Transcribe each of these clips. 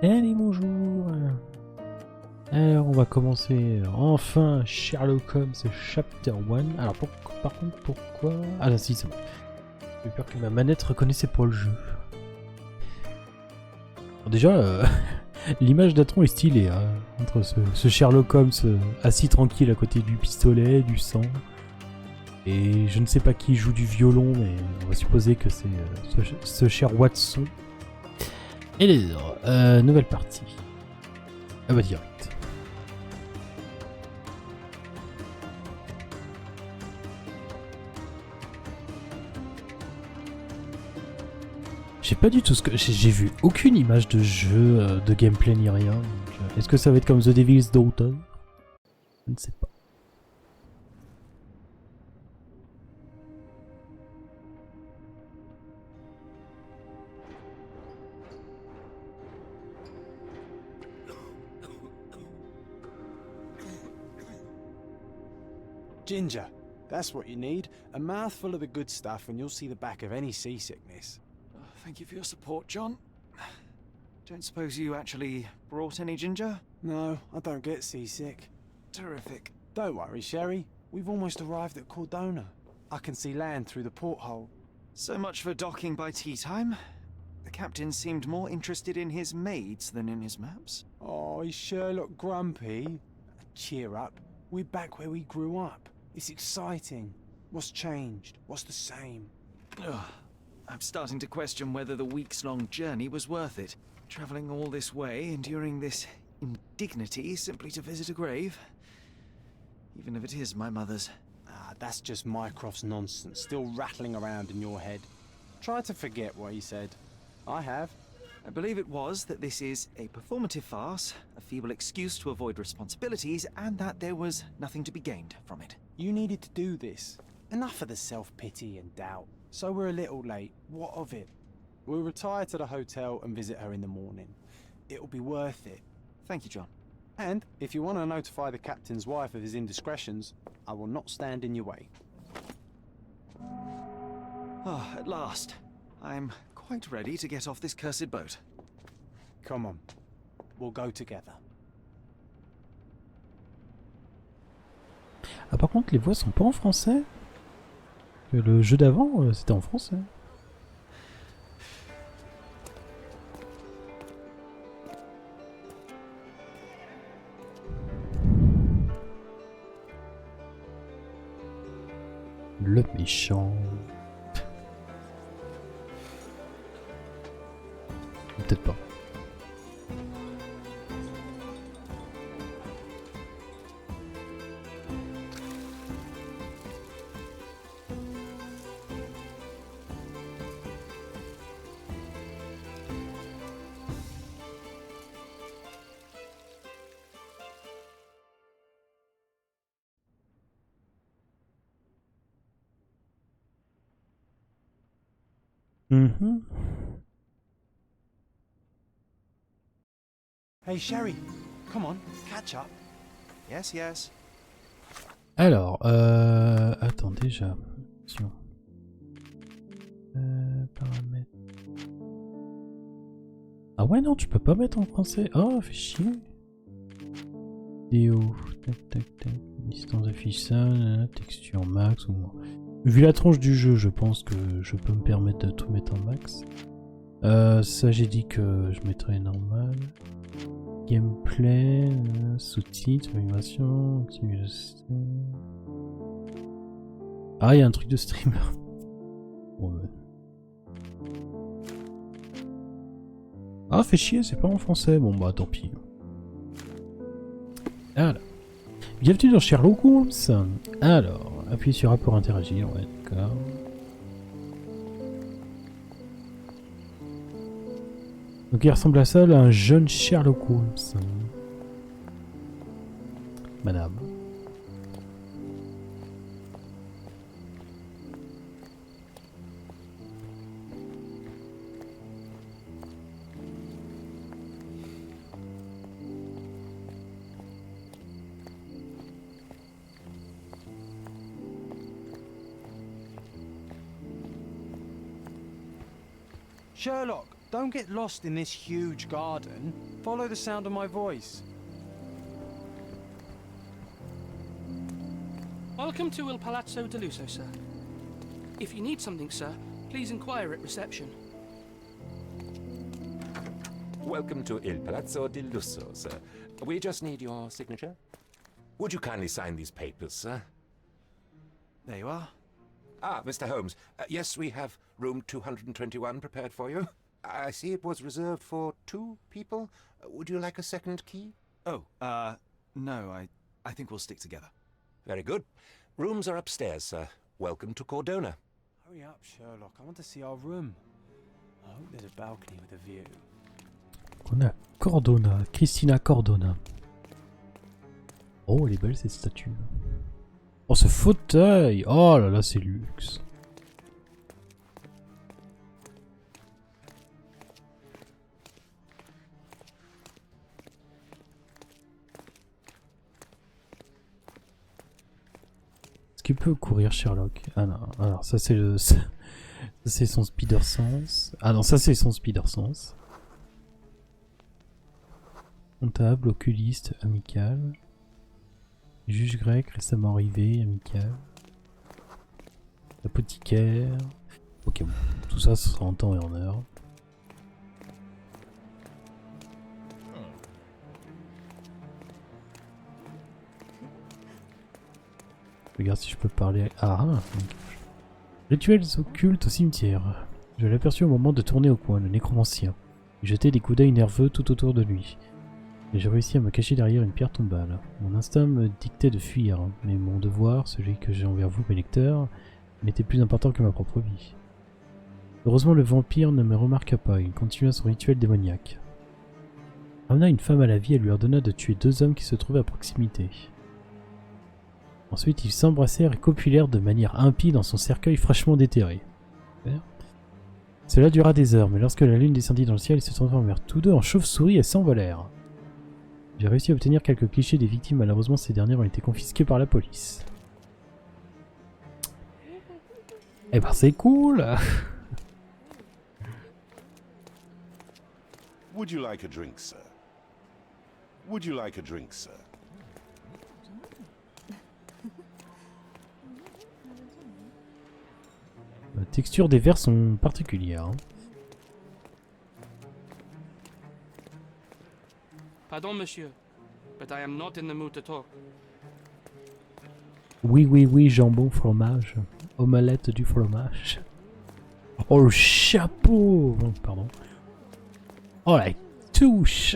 Allez, bonjour. Alors, on va commencer enfin Sherlock Holmes Chapter 1. Alors, par contre, pourquoi... Ah là, si, c'est bon. J'ai peur que ma manette reconnaissait pas le jeu. Bon, déjà, l'image d'Atron est stylée, hein, entre ce Sherlock Holmes assis tranquille à côté du pistolet, du sang. Et je ne sais pas qui joue du violon, mais on va supposer que c'est ce cher Watson. Et les nouvelle partie. Ah bah direct. J'ai pas du tout ce que... J'ai vu aucune image de jeu, de gameplay ni rien. Est-ce que ça va être comme The Devil's Daughter? Je ne sais pas. Ginger, that's what you need. A mouthful of the good stuff and you'll see the back of any seasickness. Oh, thank you for your support, John. Don't suppose you actually brought any ginger? No, I don't get seasick. Terrific. Don't worry, Sherry. We've almost arrived at Cordona. I can see land through the porthole. So much for docking by tea time. The captain seemed more interested in his maids than in his maps. Oh, is Sherlock grumpy? Cheer up. We're back where we grew up. It's exciting. What's changed? What's the same? Ugh. I'm starting to question whether the weeks-long journey was worth it. Travelling all this way, enduring this indignity simply to visit a grave. Even if it is my mother's. Ah, that's just Mycroft's nonsense, still rattling around in your head. Try to forget what he said. I have. I believe it was that this is a performative farce, a feeble excuse to avoid responsibilities, and that there was nothing to be gained from it. You needed to do this. Enough of the self-pity and doubt. So we're a little late. What of it? We'll retire to the hotel and visit her in the morning. It'll be worth it. Thank you, John. And if you want to notify the captain's wife of his indiscretions, I will not stand in your way. Ah, at last. I'm quite ready to get off this cursed boat. Come on. We'll go together. Ah par contre, les voix sont pas en français. Le jeu d'avant, c'était en français. Le méchant. Peut-être pas. Hey, Sherry. Come on, catch up. Yes, yes. Alors, attends déjà. Attention. Paramètres. Ah ouais non, tu peux pas mettre en français. Oh, fait chier. Vidéo. Tac tac tac. Distance d'affichage, texture max ou moins. Vu la tronche du jeu, je pense que je peux me permettre de tout mettre en max. Ça j'ai dit que je mettrais normal. Gameplay, sous-titres, animation, ah, il y a un truc de streamer. Bon, ouais. Ah, fait chier, c'est pas en français. Bon, bah tant pis. Voilà. Bienvenue dans Sherlock Holmes. Alors, appuyez sur A pour interagir. Ouais, d'accord. Donc il ressemble à ça, là, un jeune Sherlock Holmes. Madame. Sherlock, Don't get lost in this huge garden. Follow the sound of my voice. Welcome to Il Palazzo de Lusso, sir. If you need something, sir, please inquire at reception. Welcome to Il Palazzo di Lusso, sir. We just need your signature. Would you kindly sign these papers, sir? There you are. Ah, Mr. Holmes. Yes, we have room 221 prepared for you. I see it was reserved for 2 people. Would you like a second key? Oh, no, I think we'll stick together. Very good. Rooms are upstairs, sir. Welcome to Cordona. Hurry up, Sherlock. I want to see our room. I hope there's a balcony with a view. On a Cordona, Christina Cordona. Oh, elle est belle cette statue. Oh, ce fauteuil! Oh là là, c'est luxe. Est-ce qu'il peut courir, Sherlock? Ah non, alors ça c'est le... ça c'est son speeder sense. Ah non, ça c'est son speeder sense. Comptable, oculiste, amical. Juge grec récemment arrivé, amical. Apothicaire. Ok, bon. Tout ça, ce sera en temps et en heure. Regarde si je peux parler. Ah, rituels occultes au cimetière. Je l'ai aperçu au moment de tourner au coin, le nécromancien. Il jetait des coups d'œil nerveux tout autour de lui. Et j'ai réussi à me cacher derrière une pierre tombale. Mon instinct me dictait de fuir, mais mon devoir, celui que j'ai envers vous, mes lecteurs, n'était plus important que ma propre vie. Heureusement, le vampire ne me remarqua pas, il continua son rituel démoniaque. Il ramena une femme à la vie et lui ordonna de tuer 2 hommes qui se trouvaient à proximité. Ensuite, ils s'embrassèrent et copulèrent de manière impie dans son cercueil fraîchement déterré. Cela dura des heures, mais lorsque la lune descendit dans le ciel, ils se transformèrent tous 2 en chauves-souris et s'envolèrent. J'ai réussi à obtenir quelques clichés des victimes, malheureusement ces dernières ont été confisquées par la police. Eh ben c'est cool. Would you like a drink, sir? Would you like a drink, sir? La texture des verres sont particulières. Hein. Pardon, monsieur, but I am not in the mood to talk. Oui, oui, oui, jambon, fromage. Omelette du fromage. Oh, le chapeau! Oh, pardon. Oh, la touche!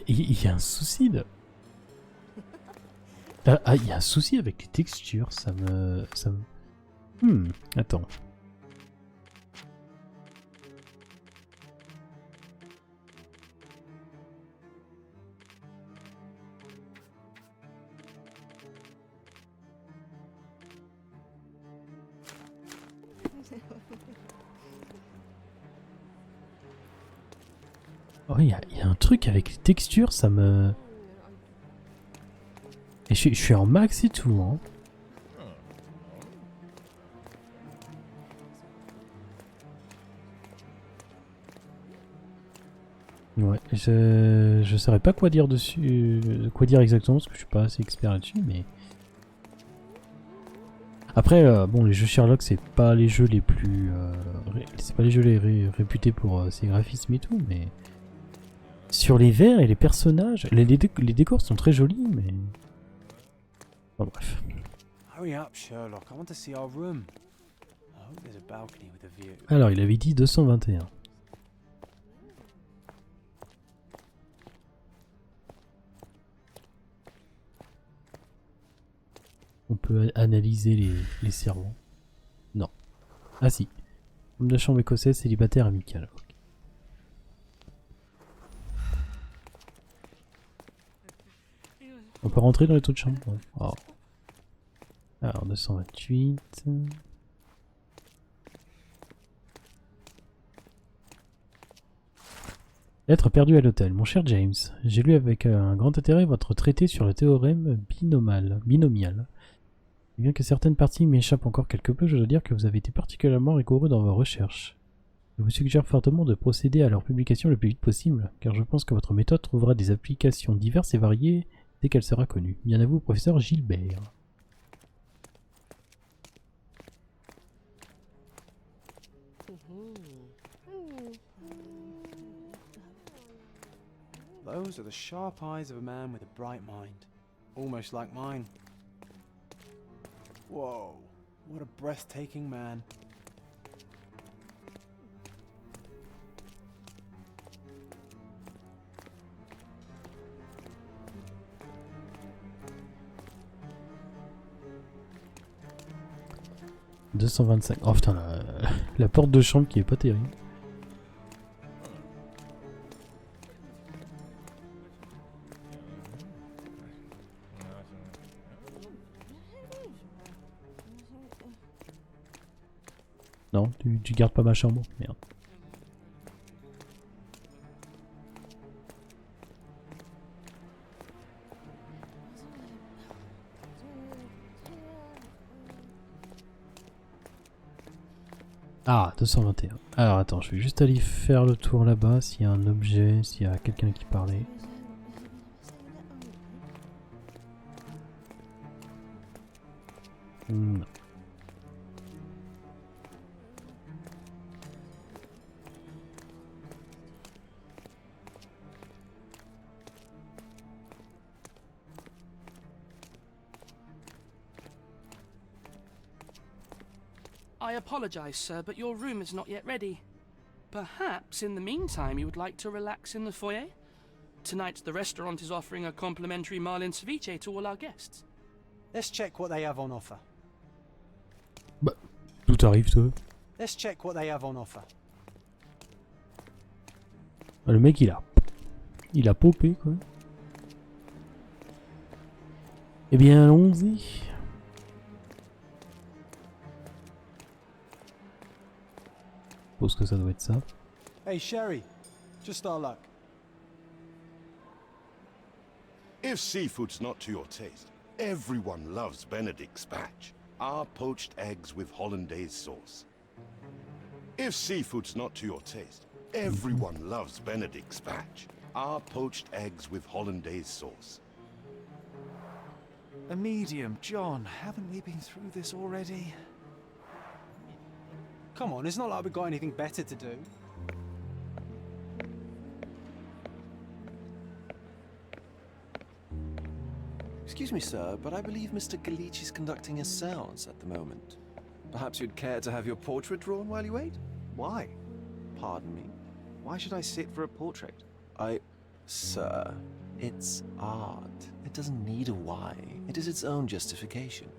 Il y a un souci de... Ah, il y a un souci avec les textures, ça me... attends. Oh, il y a un truc avec les textures, ça me... Et je suis en max et tout, hein. Ouais, je saurais pas quoi dire dessus, quoi dire exactement, parce que je suis pas assez expert là-dessus, mais... Après, bon, les jeux Sherlock, c'est pas les jeux les plus... c'est pas les jeux réputés pour ses graphismes et tout, mais... Sur les verres et les personnages, les décors sont très jolis, mais... Bon, bref. Hurry up, Sherlock. I want to see our room. I hope there's a balcony with a view. Alors, il avait dit 221. On peut analyser les servants. Non. Ah si. Homme de chambre écossaise, célibataire, amical. Okay. On peut rentrer dans les taux de chambre. Ouais. Oh. Alors 228. Lettre perdue à l'hôtel. Mon cher James, j'ai lu avec un grand intérêt votre traité sur le théorème binomial. Bien que certaines parties m'échappent encore quelque peu, je dois dire que vous avez été particulièrement rigoureux dans vos recherches. Je vous suggère fortement de procéder à leur publication le plus vite possible, car je pense que votre méthode trouvera des applications diverses et variées dès qu'elle sera connue. Bien à vous, professeur Gilbert. Those are the sharp eyes of a man with a bright mind. Almost like mine. Whoa, what a breathtaking man. « 225. Oh putain, la porte de chambre qui est pas terrible. Non, tu gardes pas ma chambre. Merde. Ah, 221. Alors attends, je vais juste aller faire le tour là-bas, s'il y a un objet, s'il y a quelqu'un qui parlait. Non. I apologize, sir, but your room is not yet ready. Perhaps, in the meantime, you would like to relax in the foyer? Tonight, the restaurant is offering a complimentary marlin ceviche to all our guests. Let's check what they have on offer. Bah, tout arrive, toi. Let's check what they have on offer. Le mec, il a popé, quoi. Eh bien, allons-y. Je pense que ça doit être ça. Hey, Sherry, just our luck. If seafood's not to your taste, everyone loves Benedict spatch, our poached eggs with hollandaise sauce. If seafood's not to your taste, everyone loves Benedict spatch, our poached eggs with hollandaise sauce. A medium, John. Haven't we been through this already? Come on, it's not like we've got anything better to do. Excuse me, sir, but I believe Mr. Galich is conducting a séance at the moment. Perhaps you'd care to have your portrait drawn while you wait? Why? Pardon me? Why should I sit for a portrait? Sir, it's art. It doesn't need a why. It is its own justification.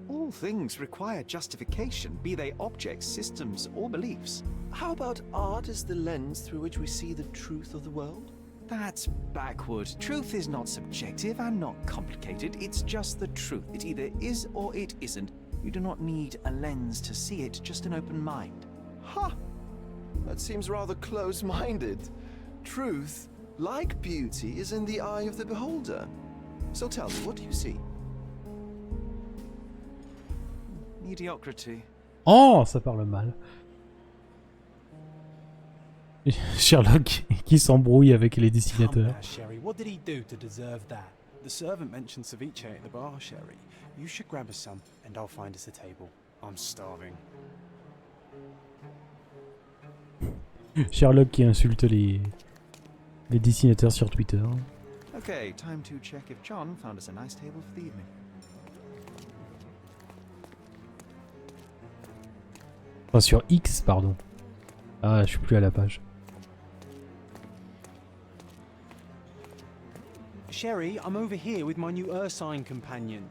All things require justification, be they objects, systems, or beliefs. How about art as the lens through which we see the truth of the world? That's backward. Truth is not subjective and not complicated. It's just the truth. It either is or it isn't. You do not need a lens to see it, just an open mind. Ha! That seems rather close-minded. Truth, like beauty, is in the eye of the beholder. So tell me, what do you see? Mediocrity. Oh, ça parle mal. Sherlock qui s'embrouille avec les Come dessinateurs. now, Sherry, what did he do to deserve that? The servant mentioned ceviche at the bar, Sherry. You should grab us some, and I'll find us a table. I'm starving. Sherlock qui insulte les dessinateurs sur Twitter. Okay, time to check if John found us a nice table for the evening. Enfin, sur X, pardon. Ah, je suis plus à la page. Sherry, I'm over here with my new Ursine companion.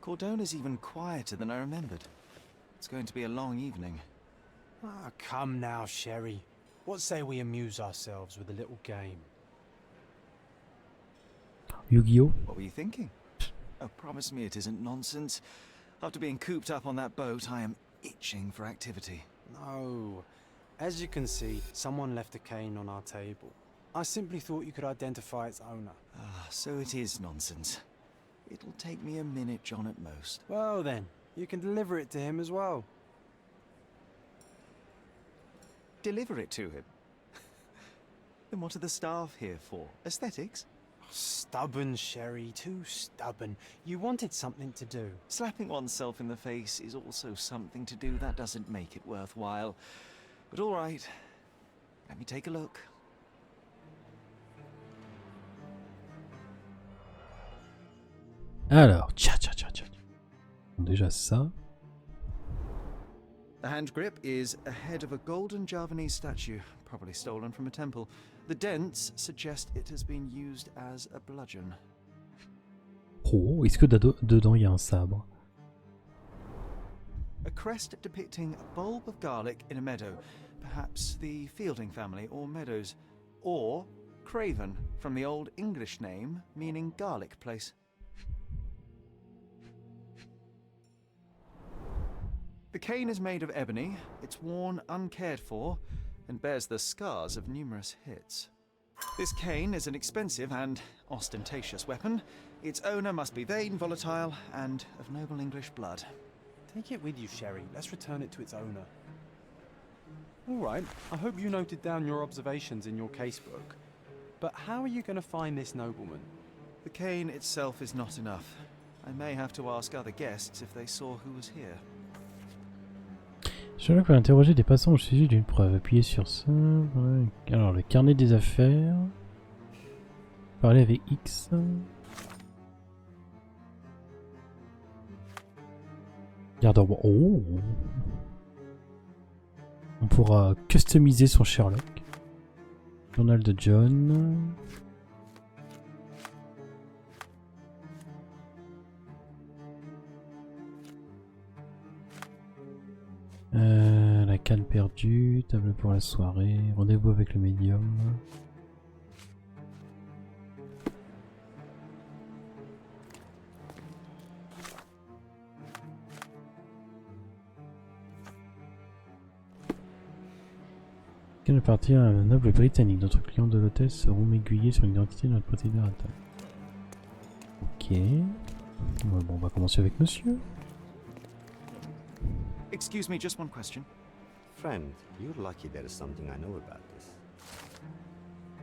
Cordona's even quieter than I remembered. It's going to be a long evening. Ah, come now, Sherry. What say we amuse ourselves with a little game? Yu-Gi-Oh! What were you thinking? Oh, promise me it isn't nonsense. After being cooped up on that boat, I am itching for activity. No. As you can see, someone left a cane on our table. I simply thought you could identify its owner. Ah, so it is nonsense. It'll take me a minute, John, at most. Well then, you can deliver it to him as well. Deliver it to him? Then what are the staff here for? Aesthetics? Stubborn, Sherry, too stubborn. You wanted something to do. Slapping oneself in the face is also something to do. That doesn't make it worthwhile. But all right, let me take a look. Alors, tcha. Déjà ça. The hand grip is a head of a golden Javanese statue, probably stolen from a temple. The dents suggest it has been used as a bludgeon. Oh, est-ce que dedans il y a un sabre? A crest depicting a bulb of garlic in a meadow, perhaps the Fielding family or Meadows, or Craven, from the Old English name meaning garlic place. The cane is made of ebony, it's worn uncared for, and bears the scars of numerous hits. This cane is an expensive and ostentatious weapon. Its owner must be vain, volatile, and of noble English blood. Take it with you, Sherry. Let's return it to its owner. All right, I hope you noted down your observations in your casebook. But how are you going to find this nobleman? The cane itself is not enough. I may have to ask other guests if they saw who was here. Sherlock va interroger des passants au sujet d'une preuve. Appuyez sur ça. Ouais. Alors, le carnet des affaires. Parler avec X. Garde-robe. Oh! On pourra customiser son Sherlock. Journal de John. La canne perdue, table pour la soirée, rendez-vous avec le médium. Canne appartient à un noble britannique. Notre client de l'hôtel seront m'aiguiller sur l'identité de notre procédure à table. Ok. Bon, on va commencer avec monsieur. Excuse me, just one question. Friend, you're lucky there is something I know about this.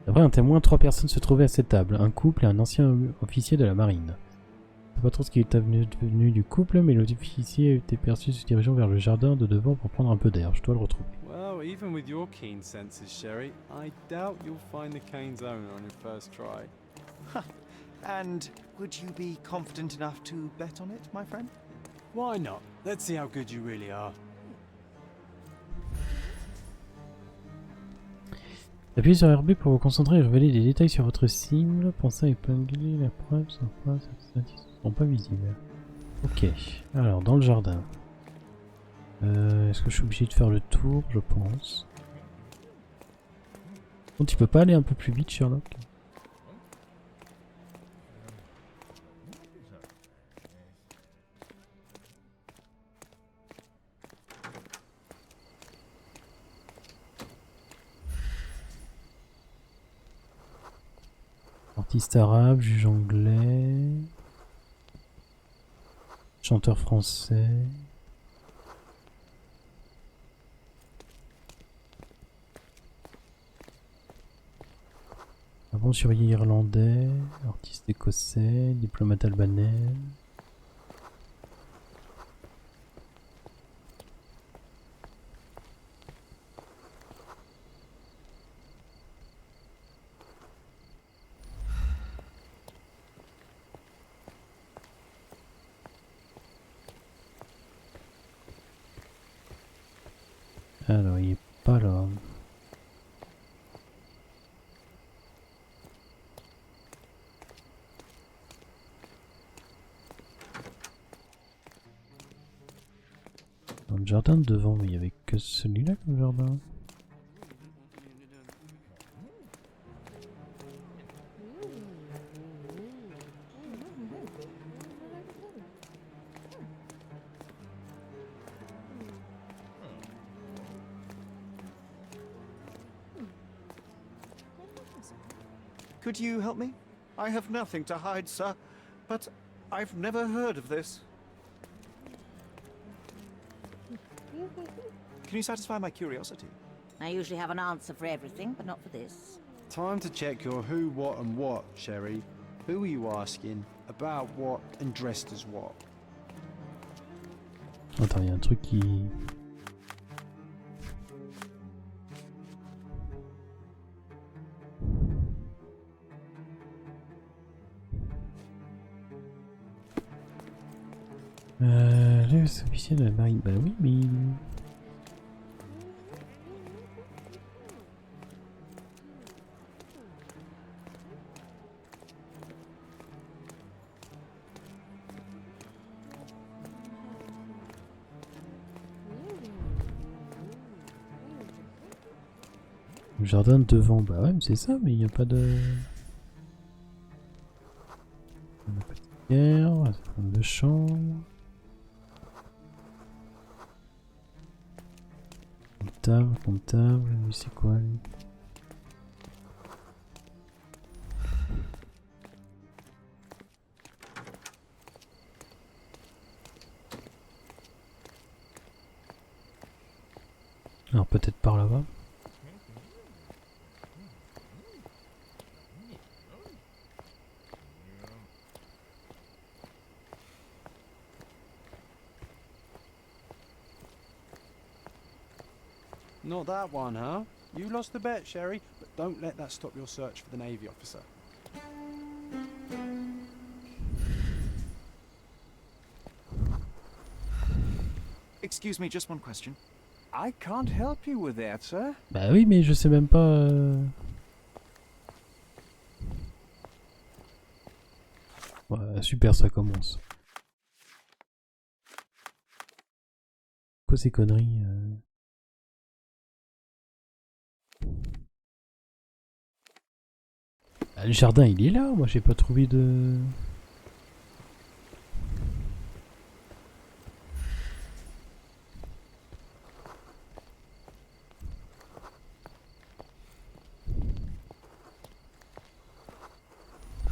D'après un témoin, 3 personnes se trouvaient à cette table, un couple et un ancien officier de la marine. Je ne sais pas trop ce qui est devenu du couple, mais l'officier a été perçu se dirigeant vers le jardin de devant pour prendre un peu d'air. Je dois le retrouver. Well, even with your keen senses, Sherry, I doubt you'll find the cane's owner on your first try. And would you be confident enough to bet on it, my friend? Why not? Let's see how good you really are. Appuyez sur RB pour vous concentrer et révéler des détails sur votre cible. Pensez à épingler la preuve sans quoi ces indices ne seront pas visibles. Ok, alors dans le jardin. Est-ce que je suis obligé de faire le tour? Je pense. Bon, tu peux pas aller un peu plus vite, Sherlock? Artiste arabe, juge anglais, chanteur français, aventurier irlandais, artiste écossais, diplomate albanais. Alors, il est pas là. Dans le jardin de devant, mais il n'y avait que celui-là comme jardin. Could you help me? I have nothing to hide, sir, but I've never heard of this. Can you satisfy my curiosity? I usually have an answer for everything, but not for this. Time to check your who, what, and what, Sherry. Who are you asking? About what? And dressed as what? Attends, il y a un truc qui... Le officier de la marine. Bah oui, mais... Le jardin devant, bah ouais, mais c'est ça, mais il n'y a pas de... On n'a pas de pierre, de chambre... Comptable, lui c'est quoi lui? Alors peut-être par là-bas. Not that one, huh? You lost the bet, Sherry, but don't let that stop your search for the Navy officer. Excuse me, just one question. I can't help you with that, sir. Bah oui, mais je sais même pas... Ouais, super, ça commence. Quoi ces conneries Ah, le jardin il est là, moi j'ai pas trouvé de...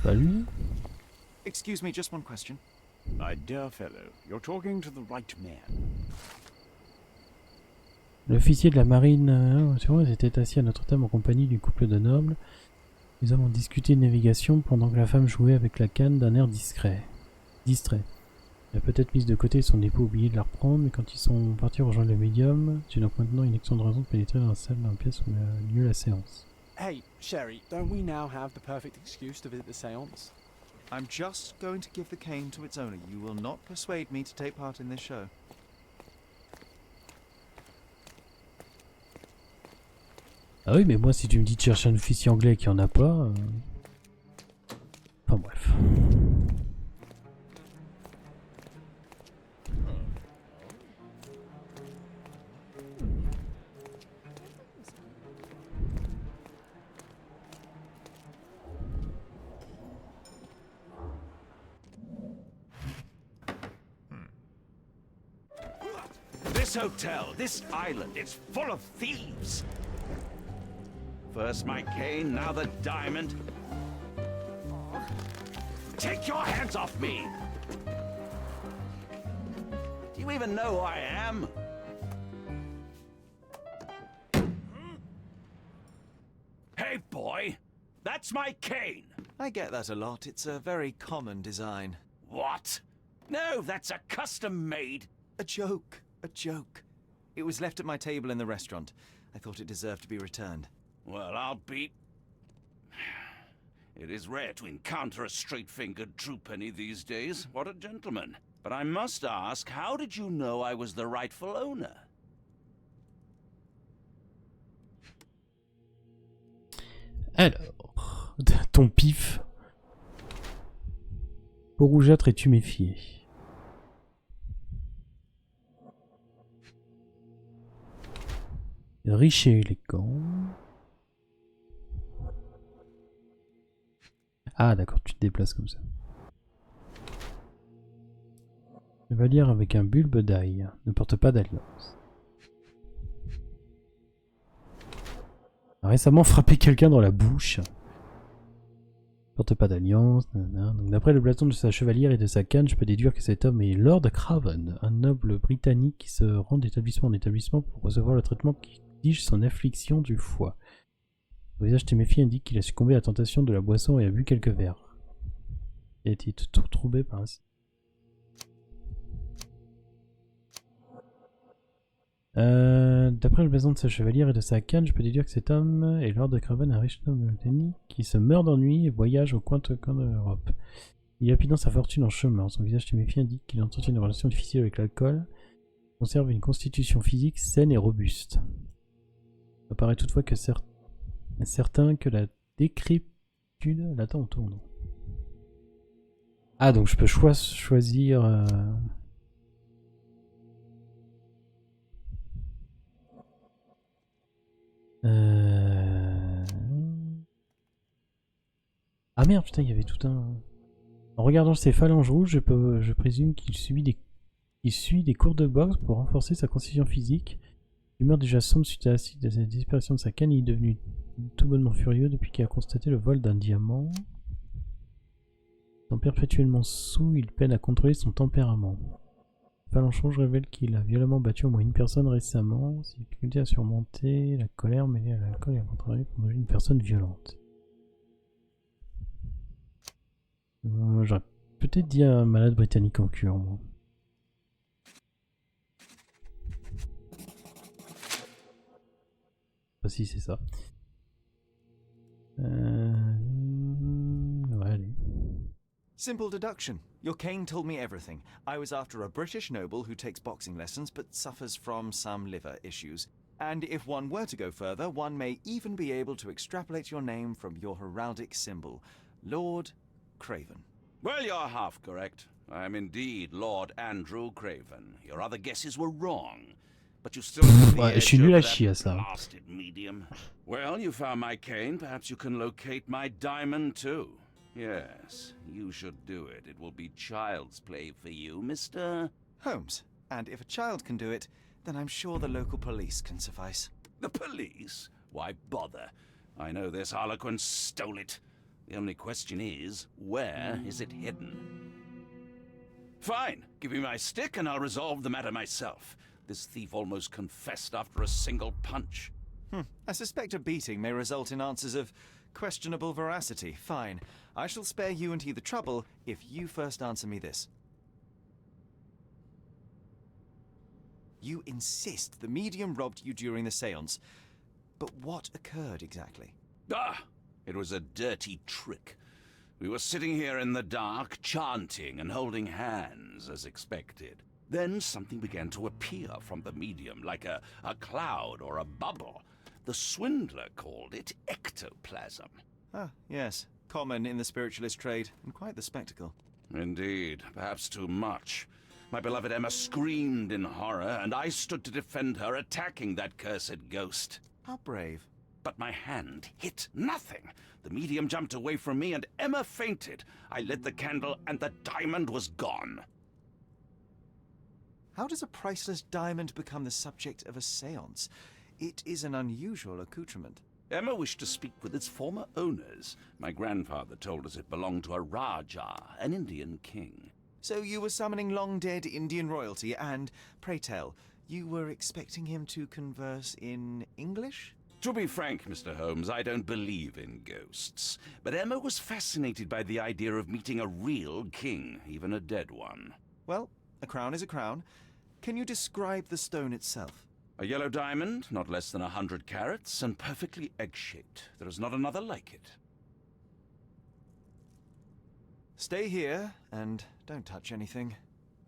Pas lui. Excuse me, just one question. My dear fellow, you're talking to the right man. L'officier de la marine était assis à notre table en compagnie du couple de nobles. Les hommes ont discuté de navigation pendant que la femme jouait avec la canne d'un air distrait. Il a peut-être mis de côté son époux, oublié de la reprendre, mais quand ils sont partis rejoindre le médium, c'est donc maintenant une excellente raison de pénétrer dans la salle d'un pièce où a lieu la séance. Hey, Sherry, don't we now have the perfect excuse to visit the seance? I'm just going to give the cane to its owner. You will not persuade me to take part in this show. Ah oui, mais moi si tu me dis de chercher un officier anglais qui en a pas... Enfin bref. This hotel, this island, it's full of thieves. First my cane, now the diamond. Take your hands off me! Do you even know who I am? Hey, boy! That's my cane! I get that a lot. It's a very common design. What? No, that's a custom-made... A joke. A joke. It was left at my table in the restaurant. I thought it deserved to be returned. Well, I'll be... It is rare to encounter a straight-fingered true penny these days. What a gentleman. But I must ask, how did you know I was the rightful owner? Alors, ton pif. Peau rougeâtre es-tu méfié? Riche et élégant. Ah d'accord, tu te déplaces comme ça. Chevalier avec un bulbe d'ail. Ne porte pas d'alliance. A récemment frappé quelqu'un dans la bouche. Porte pas d'alliance. Donc d'après le blason de sa chevalière et de sa canne, je peux déduire que cet homme est Lord Craven, un noble britannique qui se rend d'établissement en établissement pour recevoir le traitement qui exige son affliction du foie. Le visage Téméphie indique qu'il a succombé à la tentation de la boisson et a bu quelques verres. Il a été tout troublé par ainsi. D'après le blason de sa chevalière et de sa canne, je peux déduire que cet homme est Lord de Craven, un riche noble britannique qui se meurt d'ennui et voyage au coin de l'Europe. Il appuie dans sa fortune en chemin. Son visage Téméphie indique qu'il entretient une relation difficile avec l'alcool, conserve une constitution physique saine et robuste. Il apparaît toutefois que certain que la décrépitude... Là, on tourne. Ah, donc je peux choisir... Ah merde, putain, il y avait tout un... En regardant ses phalanges rouges, je présume qu'il suit des cours de boxe pour renforcer sa constitution physique. L'humeur déjà sombre suite à la disparition de sa canne, il est devenu tout bonnement furieux depuis qu'il a constaté le vol d'un diamant. Étant perpétuellement sous, il peine à contrôler son tempérament. Phalange rouge révèle qu'il a violemment battu au moins une personne récemment. Ses difficultés à surmonter la colère mêlée à l'alcool et à contrôler une personne violente. J'aurais peut-être dit un malade britannique en cure, moi. Je sais pas si c'est ça. Ouais, allez. Simple deduction. Your cane told me everything. I was after a British noble who takes boxing lessons but suffers from some liver issues. And if one were to go further, one may even be able to extrapolate your name from your heraldic symbol, Lord Craven. Well, you're half correct. I am indeed Lord Andrew Craven. Your other guesses were wrong. But you still have the Ouais, je edge suis nul à over chier à that ça. blasted medium. Well, you found my cane. Perhaps you can locate my diamond too. Yes, you should do it. It will be child's play for you, Mr. Holmes. And if a child can do it, then I'm sure the local police can suffice. The police? Why bother? I know this harlequin stole it. The only question is, where is it hidden? Fine, give me my stick and I'll resolve the matter myself. This thief almost confessed after a single punch. I suspect a beating may result in answers of questionable veracity. Fine. I shall spare you and he the trouble if you first answer me this. You insist the medium robbed you during the séance. But what occurred exactly? Ah! It was a dirty trick. We were sitting here in the dark, chanting and holding hands, as expected. Then something began to appear from the medium, like a cloud or a bubble. The swindler called it ectoplasm. Ah, yes. Common in the spiritualist trade, and quite the spectacle. Indeed, perhaps too much. My beloved Emma screamed in horror, and I stood to defend her, attacking that cursed ghost. How brave. But my hand hit nothing. The medium jumped away from me and Emma fainted. I lit the candle and the diamond was gone. How does a priceless diamond become the subject of a séance? It is an unusual accoutrement. Emma wished to speak with its former owners. My grandfather told us it belonged to a Rajah, an Indian king. So you were summoning long-dead Indian royalty and, pray tell, you were expecting him to converse in English? To be frank, Mr. Holmes, I don't believe in ghosts. But Emma was fascinated by the idea of meeting a real king, even a dead one. Well, a crown is a crown. Can you describe the stone itself? A yellow diamond, not less than 100 carats, and perfectly egg-shaped. There is not another like it. Stay here, and don't touch anything.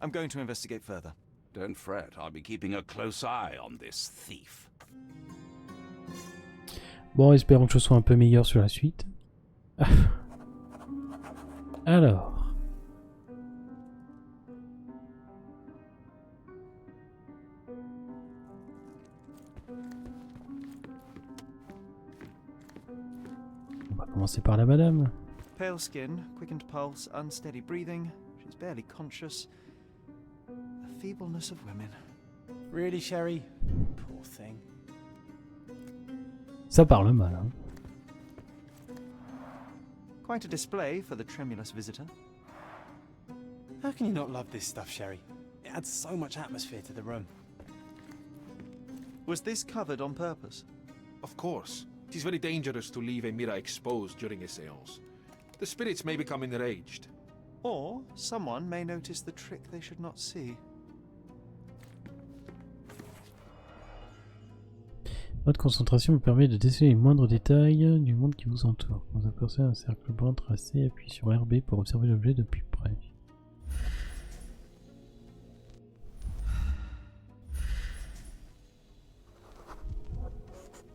I'm going to investigate further. Don't fret, I'll be keeping a close eye on this thief. Bon, espérons que je sois un peu meilleur sur la suite. Alors. On va commencer par la madame. Pale skin, quickened pulse, unsteady breathing. She's barely conscious. The feebleness of women. Really, Sherry? Poor thing. Ça parle mal, hein. Quite a display for the tremulous visitor. How can you not love this stuff, Sherry? It adds so much atmosphere to the room. Was this covered on purpose? Of course. It is very dangerous to leave a mirror exposed during a séance. The spirits may become enraged. Or someone may notice the trick they should not see. Votre concentration vous permet de déceler les moindres détails du monde qui vous entoure. Vous apercevez un cercle brun tracé, appuyez sur RB pour observer l'objet de plus près.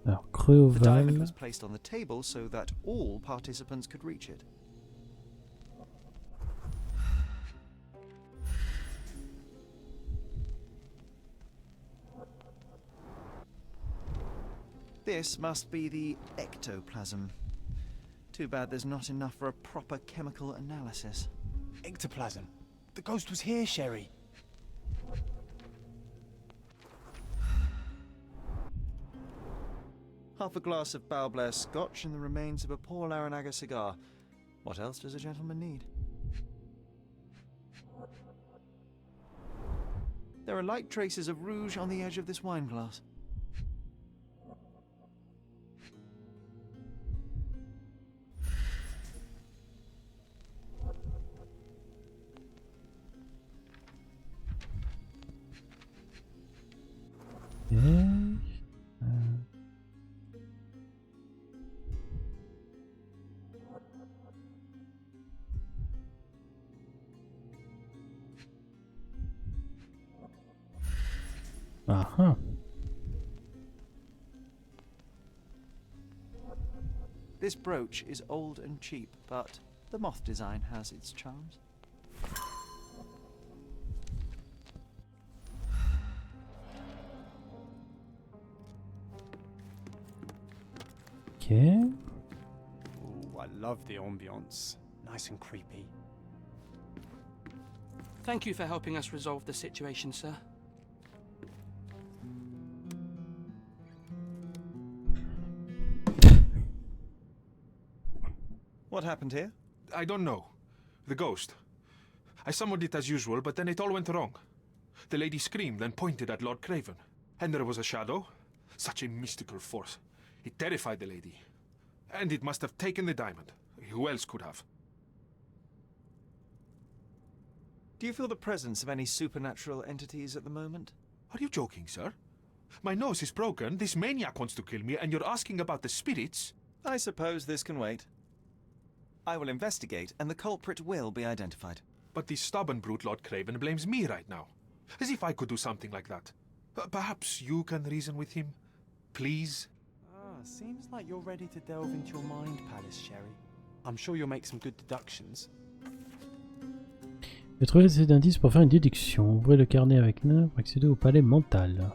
Alors, creux The diamond ovale. was placed on the table so that all participants could reach it. This must be the ectoplasm. Too bad there's not enough for a proper chemical analysis. Ectoplasm. The ghost was here, Sherry. Half a glass of Balblair scotch and the remains of a poor Laranaga cigar. What else does a gentleman need? There are light traces of rouge on the edge of this wine glass. Ah. This brooch is old and cheap, but the moth design has its charms. Okay. Ooh, I love the ambiance. Nice and creepy. Thank you for helping us resolve the situation, sir. What happened here? I don't know. The ghost. I summoned it as usual, but then it all went wrong. The lady screamed and pointed at Lord Craven. And there was a shadow. Such a mystical force. It terrified the lady. And it must have taken the diamond. Who else could have? Do you feel the presence of any supernatural entities at the moment? Are you joking, sir? My nose is broken, this maniac wants to kill me, and you're asking about the spirits? I suppose this can wait. I will investigate, and the culprit will be identified. But the stubborn brute Lord Craven blames me right now. As if I could do something like that. Perhaps you can reason with him? Please? Seems like you're ready to delve into your mind palace, Sherry. I'm sure you'll make some good deductions. J'ai trouvé assez d'indices pour faire une déduction. Ouvrez le carnet avec nain pour accéder au palais mental.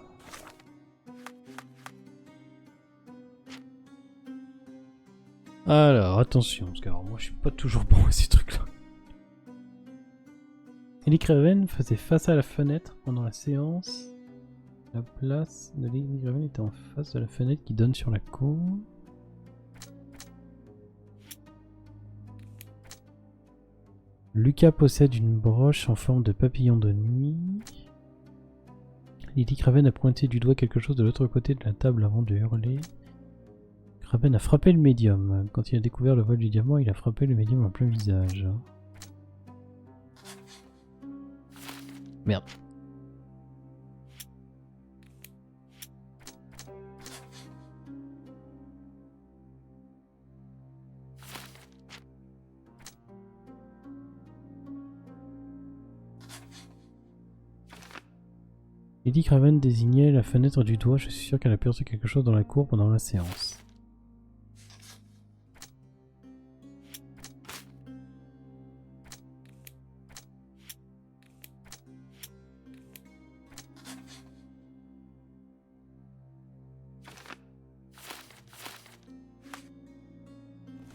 Alors, attention, parce que alors, moi je suis pas toujours bon à ces trucs-là. Ellie Craven faisait face à la fenêtre pendant la séance. La place de Ellie Craven était en face de la fenêtre qui donne sur la cour. Lucas possède une broche en forme de papillon de nuit. Lily Craven a pointé du doigt quelque chose de l'autre côté de la table avant de hurler. Craven a frappé le médium. Quand il a découvert le vol du diamant, il a frappé le médium en plein visage. Merde. Lady Craven désignait la fenêtre du doigt, je suis sûr qu'elle a perçu quelque chose dans la cour pendant la séance.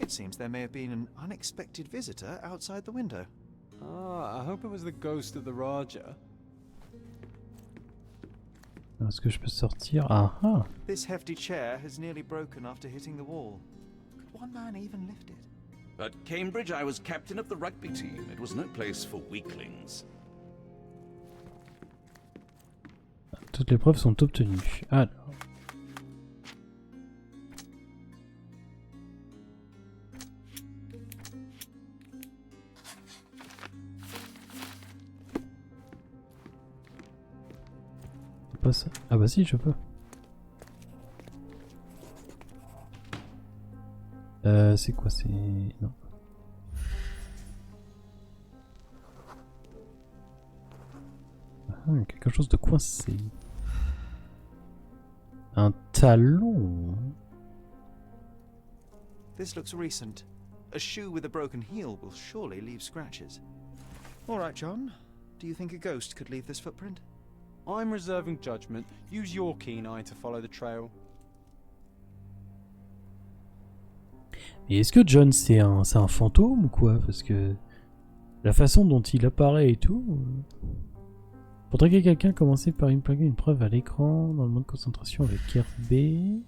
It seems there may have been an unexpected visitor outside the window. I hope it was the ghost of the Raja. Est-ce que je peux sortir? Ah ah! This hefty chair has nearly broken after hitting the wall. Could one man even lift it? At Cambridge, I was captain of the rugby team. It was no place for weaklings. Toutes les preuves sont obtenues. Alors. C'est pas ça. Ah bah si, je peux. C'est quoi? C'est... Non. Ah, quelque chose de coincé. Un talon. This looks recent. A shoe with a broken heel will surely leave scratches. All right, John. Do you think a ghost could leave this footprint? I'm reserving judgment. Use your keen eye to follow the trail. Mais est-ce que John c'est un fantôme ou quoi? Parce que la façon dont il apparaît et tout... Faudrait que quelqu'un commence par implanter une preuve à l'écran dans le mode concentration avec RB.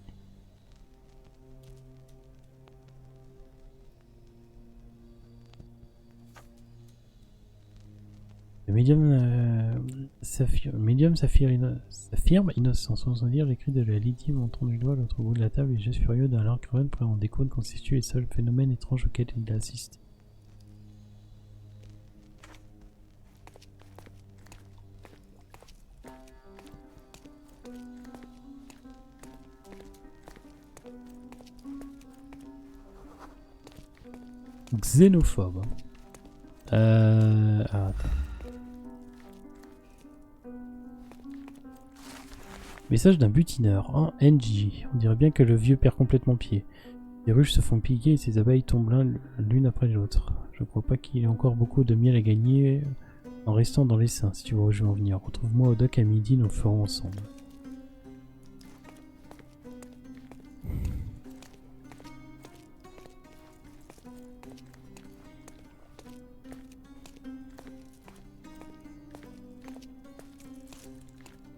Le médium s'affirme innocent, sans en dire les cris de la Lydie montrant du doigt à l'autre bout de la table et les gestes furieux d'un Lord Craven pour en découdre constituent les seuls phénomènes étranges auxquels il a assisté. Xénophobe. Ah, attends. Message d'un butineur en NJ. On dirait bien que le vieux perd complètement pied. Les ruches se font piquer et ses abeilles tombent l'une après l'autre. Je crois pas qu'il y ait encore beaucoup de miel à gagner en restant dans les seins, si tu vois où je veux en venir. Retrouve-moi au dock à midi, nous le ferons ensemble.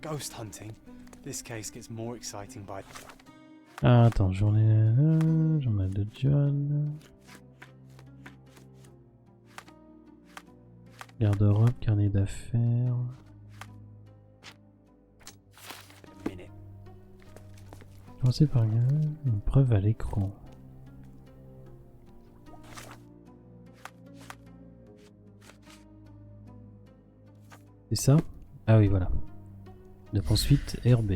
Ghost hunting. This case gets more exciting by... Ah, attends, journal de John. Garde-robe, carnet d'affaires. Commencer par une preuve à l'écran. C'est ça? Ah oui, voilà. Donc ensuite, RB.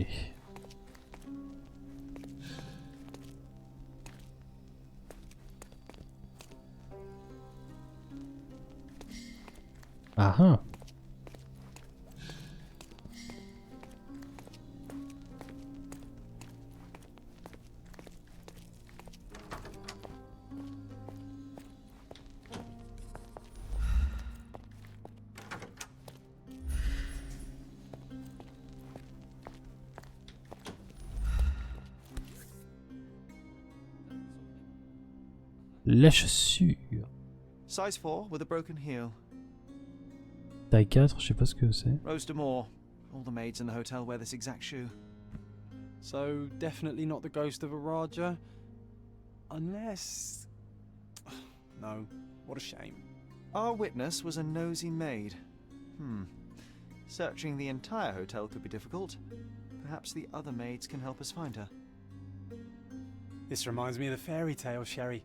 Ah ah. La chaussure. Size 4 with a broken heel. Taille 4, je sais pas ce que c'est. Rose Moore. All the maids in the hotel wear this exact shoe. So, definitely not the ghost of a Raja? Unless... No, what a shame. Our witness was a nosy maid. Searching the entire hotel could be difficult. Perhaps the other maids can help us find her. This reminds me of the fairy tale, Sherry.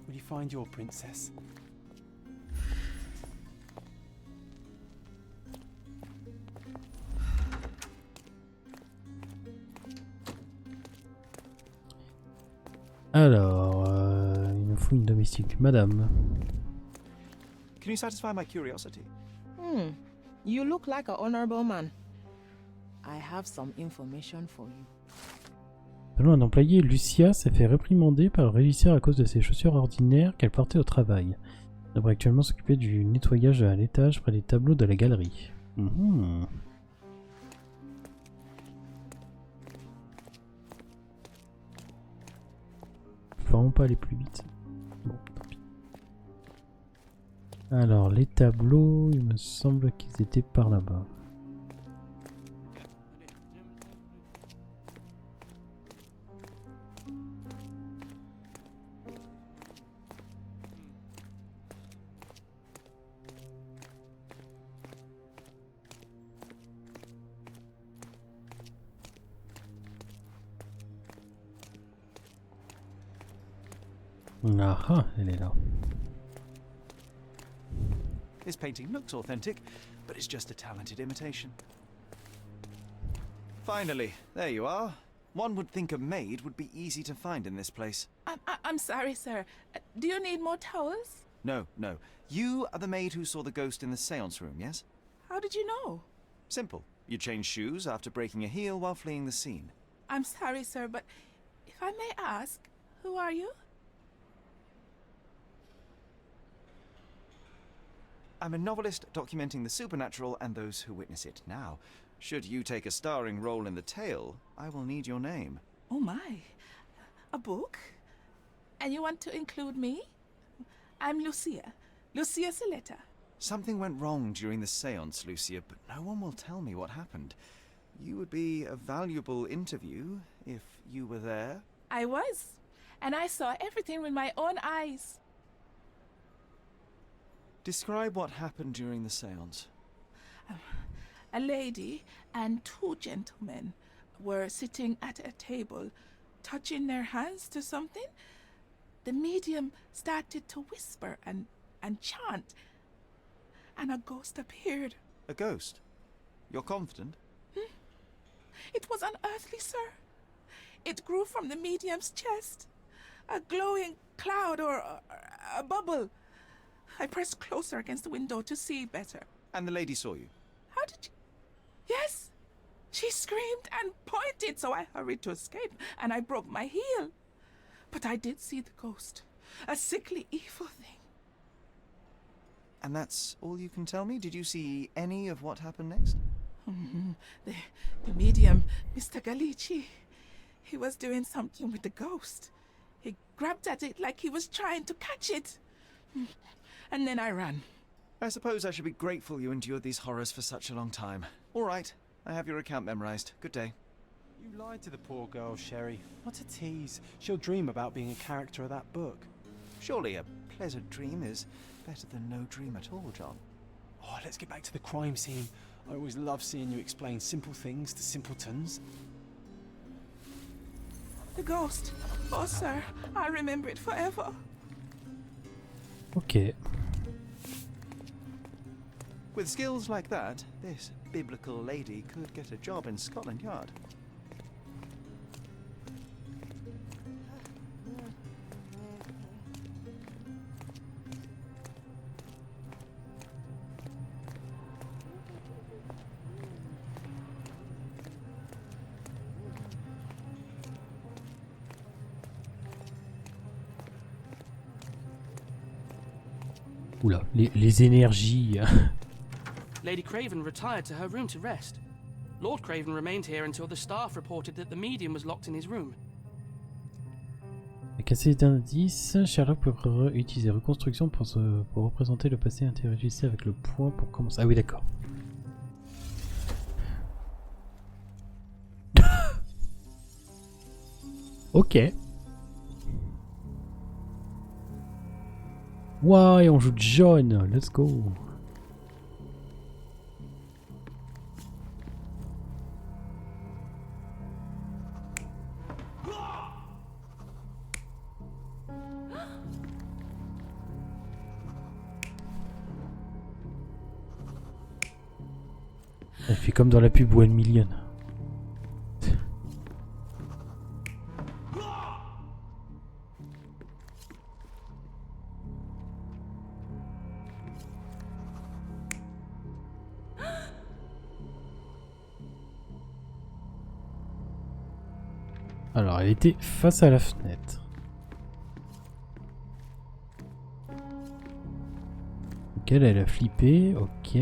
Will you find your princess? Alors, il nous faut une domestique. Madame. Can you satisfy my curiosity? You look like an honorable man. I have some information for you. Selon un employé, Lucia s'est fait réprimander par le régisseur à cause de ses chaussures ordinaires qu'elle portait au travail. Elle devrait actuellement s'occuper du nettoyage à l'étage près des tableaux de la galerie. Faut vraiment pas aller plus vite. Bon, tant pis. Alors, les tableaux, il me semble qu'ils étaient par là-bas. Ah, elle est là. This painting looks authentic, but it's just a talented imitation. Finally, there you are. One would think a maid would be easy to find in this place. I'm sorry, sir. Do you need more towels? No, no. You are the maid who saw the ghost in the seance room, yes? How did you know? Simple. You changed shoes after breaking a heel while fleeing the scene. I'm sorry, sir, but if I may ask, who are you? I'm a novelist documenting the supernatural and those who witness it. Now, should you take a starring role in the tale, I will need your name. Oh my. A book? And you want to include me? I'm Lucia. Lucia Saletta. Something went wrong during the seance, Lucia, but no one will tell me what happened. You would be a valuable interview if you were there. I was. And I saw everything with my own eyes. Describe what happened during the seance. A lady and two gentlemen were sitting at a table, touching their hands to something. The medium started to whisper and chant, and a ghost appeared. A ghost? You're confident? It was unearthly, sir. It grew from the medium's chest. A glowing cloud or a bubble. I pressed closer against the window to see better. And the lady saw you? How did you... Yes! She screamed and pointed, so I hurried to escape, and I broke my heel. But I did see the ghost. A sickly, evil thing. And that's all you can tell me? Did you see any of what happened next? The medium, Mr. Galici, he was doing something with the ghost. He grabbed at it like he was trying to catch it. And then I ran. I suppose I should be grateful you endured these horrors for such a long time. All right, I have your account memorized. Good day. You lied to the poor girl, Sherry. What a tease. She'll dream about being a character of that book. Surely a pleasant dream is better than no dream at all, John. Oh, let's get back to the crime scene. I always love seeing you explain simple things to simpletons. The ghost. Oh, sir, I'll remember it forever. Ok. With skills like that, this biblical lady could get a job in Scotland Yard. Oula, les énergies. Lady Craven retired to her room to rest. Lord Craven remained here until the staff reported that the medium was locked in his room. Avec assez d'indices, Sherlock peut utiliser reconstruction pour représenter le passé. Interagissez avec le point pour commencer. Ah oui, d'accord. Ok. Waouh, et on joue John. Let's go. Elle fait comme dans la pub 1 Million. Alors, elle était face à la fenêtre. Ok, là, elle a flippé. Ok.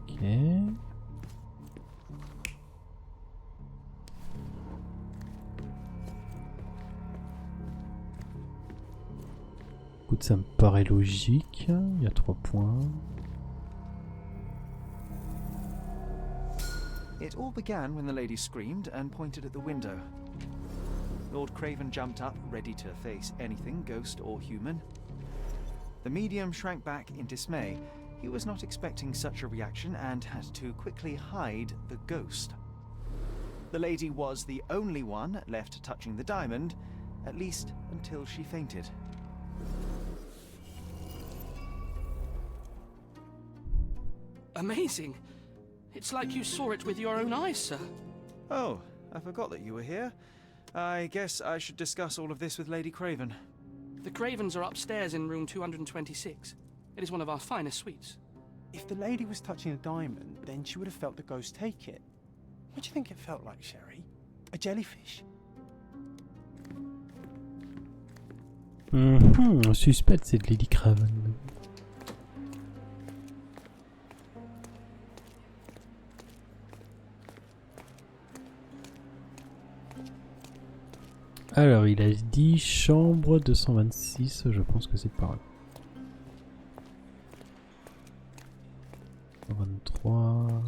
Ok. Écoute, ça me paraît logique. Il y a 3 points. It all began when the lady screamed and pointed at the window. Lord Craven jumped up, ready to face anything, ghost or human. The medium shrank back in dismay. he was not expecting such a reaction and had to quickly hide the ghost. The lady was the only one left touching the diamond, at least until she fainted. Amazing. It's like you saw it with your own eyes, sir. Oh, I forgot that you were here. I guess I should discuss all of this with Lady Craven. The Cravens are upstairs in room 226. It is one of our finest suites. If the lady was touching a diamond, then she would have felt the ghost take it. What do you think it felt like, Sherry? A jellyfish? Suspect, c'est Lady Craven. Alors, il a dit chambre 226, je pense que c'est par là. 23.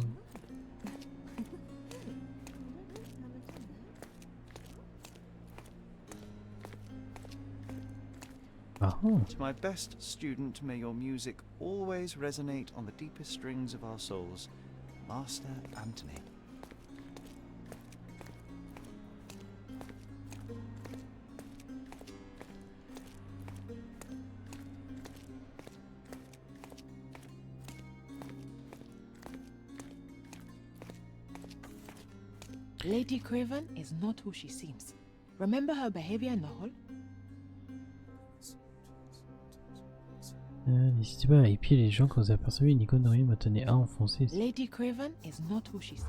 Ah. To my best student, may your music always resonate on the deepest strings of our souls. Master Anthony. Lady Craven is not who she seems. Remember her behavior in the hall? N'hésitez pas à épier les gens quand vous apercevez une icône d'oreiller maintenez A enfoncé. Lady Craven is not who she seems.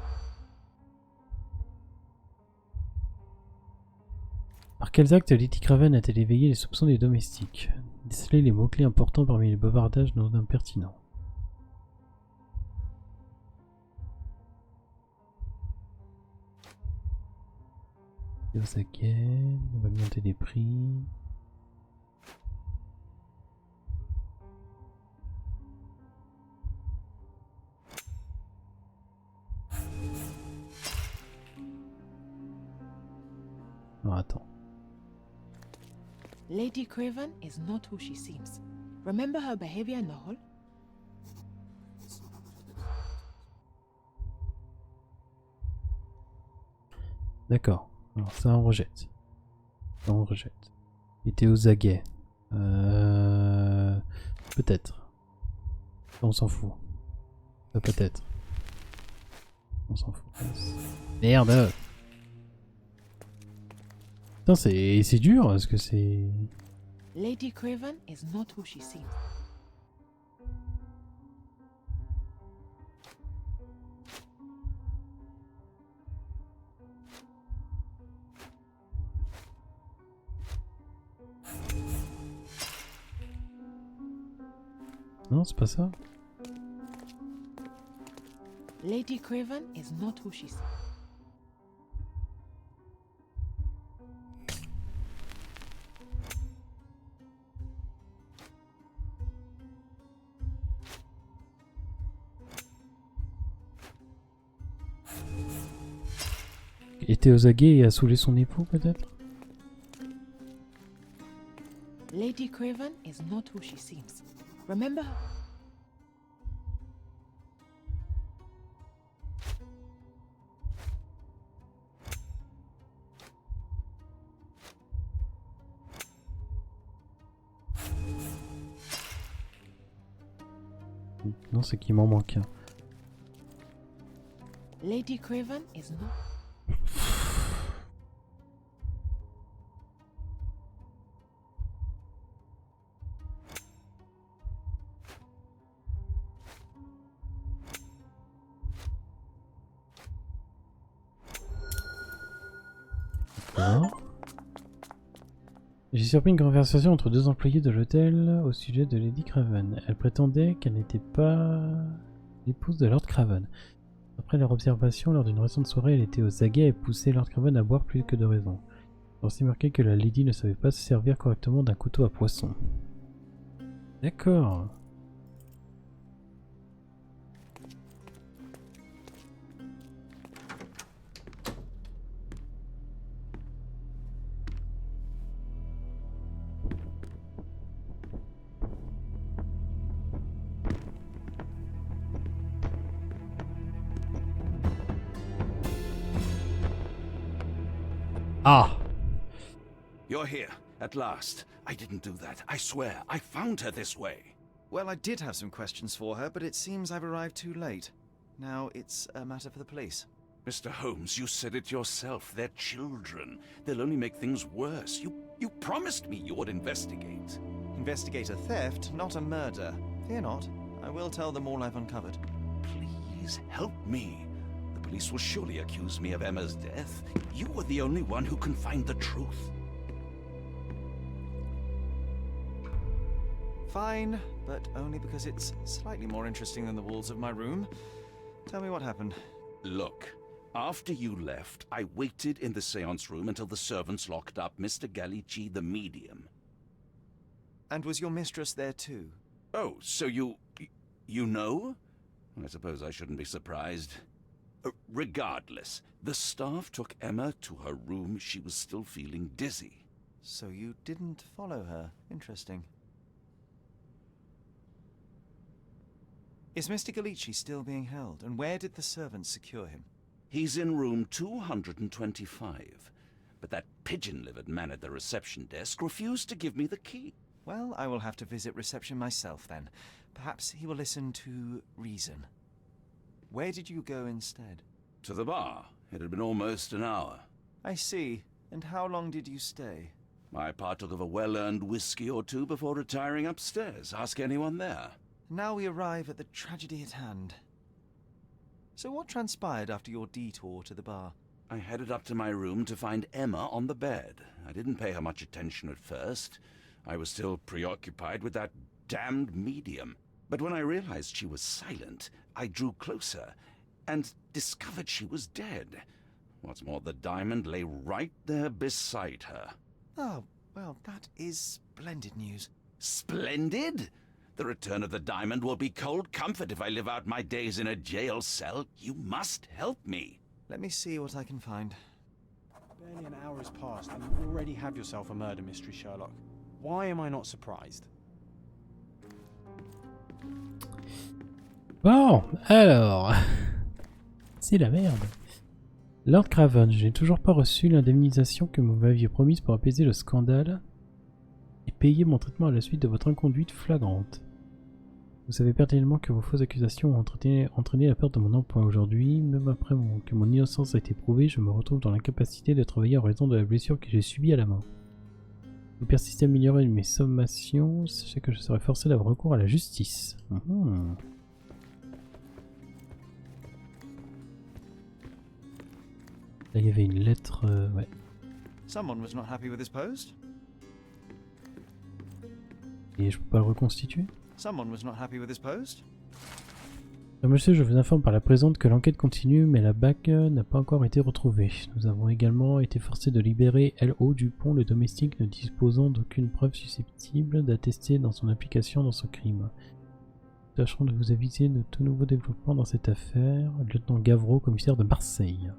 Par quels actes Lady Craven a-t-elle éveillé les soupçons des domestiques? Déceler les mots-clés importants parmi les bavardages non impertinents. On va monter des prix. Non, attends. Lady Craven is not who she seems. Remember her behavior in the hall? D'accord. Alors ça on rejette. Ça on rejette. Il était aux aguets. Peut-être. On s'en fout. Peut-être. On s'en fout. Merde. Putain c'est dur parce que c'est... Lady Craven is not who she seems. Non, c'est pas ça. Lady Craven is not who she seems. Était aux aguets et a saoulé son époux peut-être. Lady Craven is not who she seems. Remember her? Non, c'est qu'il m'en manque un. Lady Craven is not. J'ai surpris une conversation entre deux employés de l'hôtel au sujet de Lady Craven. Elle prétendait qu'elle n'était pas l'épouse de Lord Craven. Après leur observation, lors d'une récente soirée, elle était aux aguets et poussait Lord Craven à boire plus que de raison. On s'est marqué que la lady ne savait pas se servir correctement d'un couteau à poisson. D'accord. Ah. You're here, at last. I didn't do that. I swear, I found her this way. Well, I did have some questions for her, but it seems I've arrived too late. Now it's a matter for the police. Mr. Holmes, you said it yourself. They're children. They'll only make things worse. You promised me you would investigate. Investigate a theft, not a murder. Fear not. I will tell them all I've uncovered. Please help me. The police will surely accuse me of Emma's death. You are the only one who can find the truth. Fine, but only because it's slightly more interesting than the walls of my room. Tell me what happened. Look, after you left, I waited in the seance room until the servants locked up Mr. Gallici, the medium. And was your mistress there too? Oh, so you know? I suppose I shouldn't be surprised. Regardless, the staff took Emma to her room. She was still feeling dizzy. So you didn't follow her. Interesting. Is Mr. Gallici still being held, and where did the servants secure him? He's in room 225, but that pigeon-livered man at the reception desk refused to give me the key. Well, I will have to visit reception myself then. Perhaps he will listen to reason. Where did you go instead? To the bar. It had been almost an hour. I see. And how long did you stay? I partook of a well-earned whiskey or two before retiring upstairs. Ask anyone there. Now we arrive at the tragedy at hand. So what transpired after your detour to the bar? I headed up to my room to find Emma on the bed. I didn't pay her much attention at first. I was still preoccupied with that damned medium. But when I realized she was silent, I drew closer and discovered she was dead. What's more, the diamond lay right there beside her. Oh, well, that is splendid news. Splendid? The return of the diamond will be cold comfort if I live out my days in a jail cell. You must help me. Let me see what I can find. Barely an hour has passed and you already have yourself a murder mystery, Sherlock. Why am I not surprised? Bon, alors... C'est la merde. Lord Craven, je n'ai toujours pas reçu l'indemnisation que vous m'aviez promise pour apaiser le scandale et payer mon traitement à la suite de votre inconduite flagrante. Vous savez pertinemment que vos fausses accusations ont entraîné la perte de mon emploi aujourd'hui. Même après que mon innocence a été prouvée, je me retrouve dans l'incapacité de travailler en raison de la blessure que j'ai subie à la main. Vous persistez à améliorer mes sommations, sachez que je serai forcé d'avoir recours à la justice. Là, il y avait une lettre... ouais. Someone was not happy with his post. Et je peux pas le reconstituer? Someone was not happy with his post. Monsieur, je vous informe par la présente que l'enquête continue, mais la bague n'a pas encore été retrouvée. Nous avons également été forcés de libérer L.O. Dupont, le domestique ne disposant d'aucune preuve susceptible d'attester dans son implication dans ce crime. Nous tâcherons de vous aviser de tout nouveaux développements dans cette affaire. Lieutenant Gavreau, commissaire de Marseille.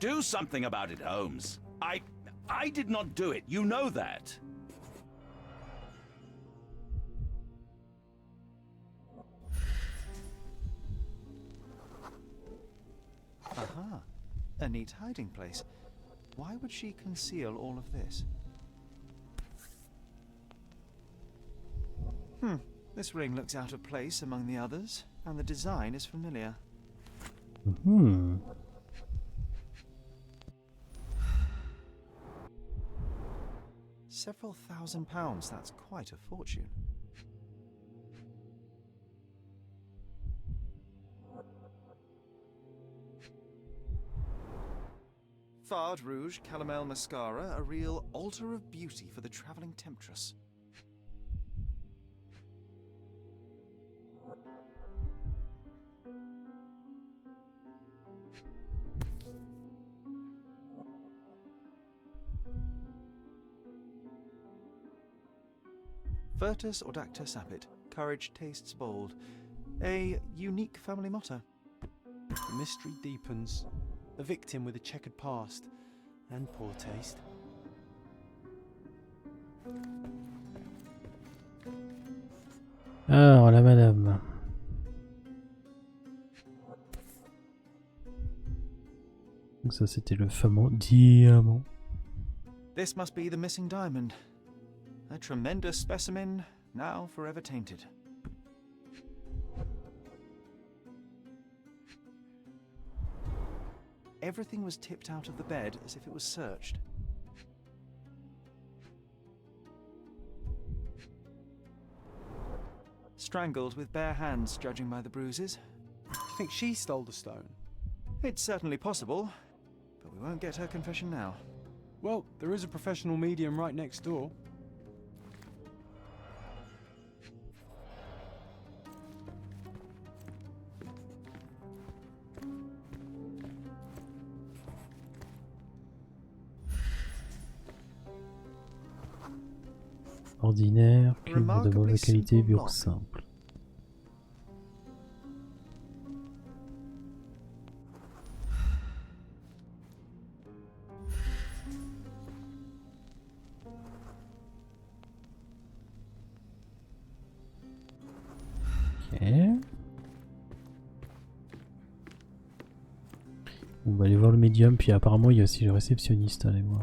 Do something about it, Holmes. I did not do it. You know that. Aha. A neat hiding place. Why would she conceal all of this? This ring looks out of place among the others, and the design is familiar. Several £1,000s, that's quite a fortune. Fard Rouge Calomel Mascara, a real altar of beauty for the travelling temptress. Virtus Audacta Sapit, courage tastes bold. A unique family motto. The mystery deepens. A victim with a checkered past and poor taste. Alors, la madame. Donc ça, c'était le fameux diamant. This must be the missing diamond. A tremendous specimen, now forever tainted. Everything was tipped out of the bed as if it was searched. Strangled with bare hands, judging by the bruises. Do you think she stole the stone? It's certainly possible, but we won't get her confession now. Well, there is a professional medium right next door. Ordinaire, cuivre de mauvaise qualité, bureau simple. Ok. On va aller voir le médium, puis apparemment il y a aussi le réceptionniste à aller voir.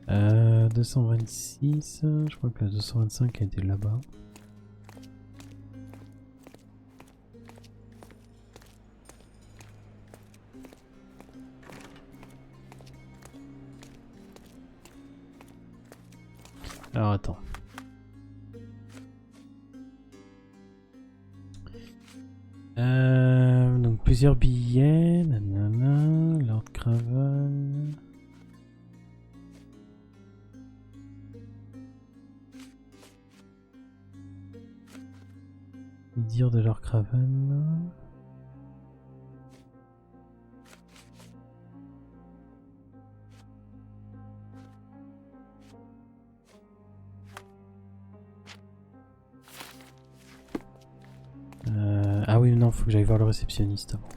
Euh, 226, je crois que la 225 a été là-bas. Alors attends. Donc plusieurs billets, nanana, Lord Craven. Dire de Lord Craven. Ah oui, non, faut que j'aille voir le réceptionniste avant.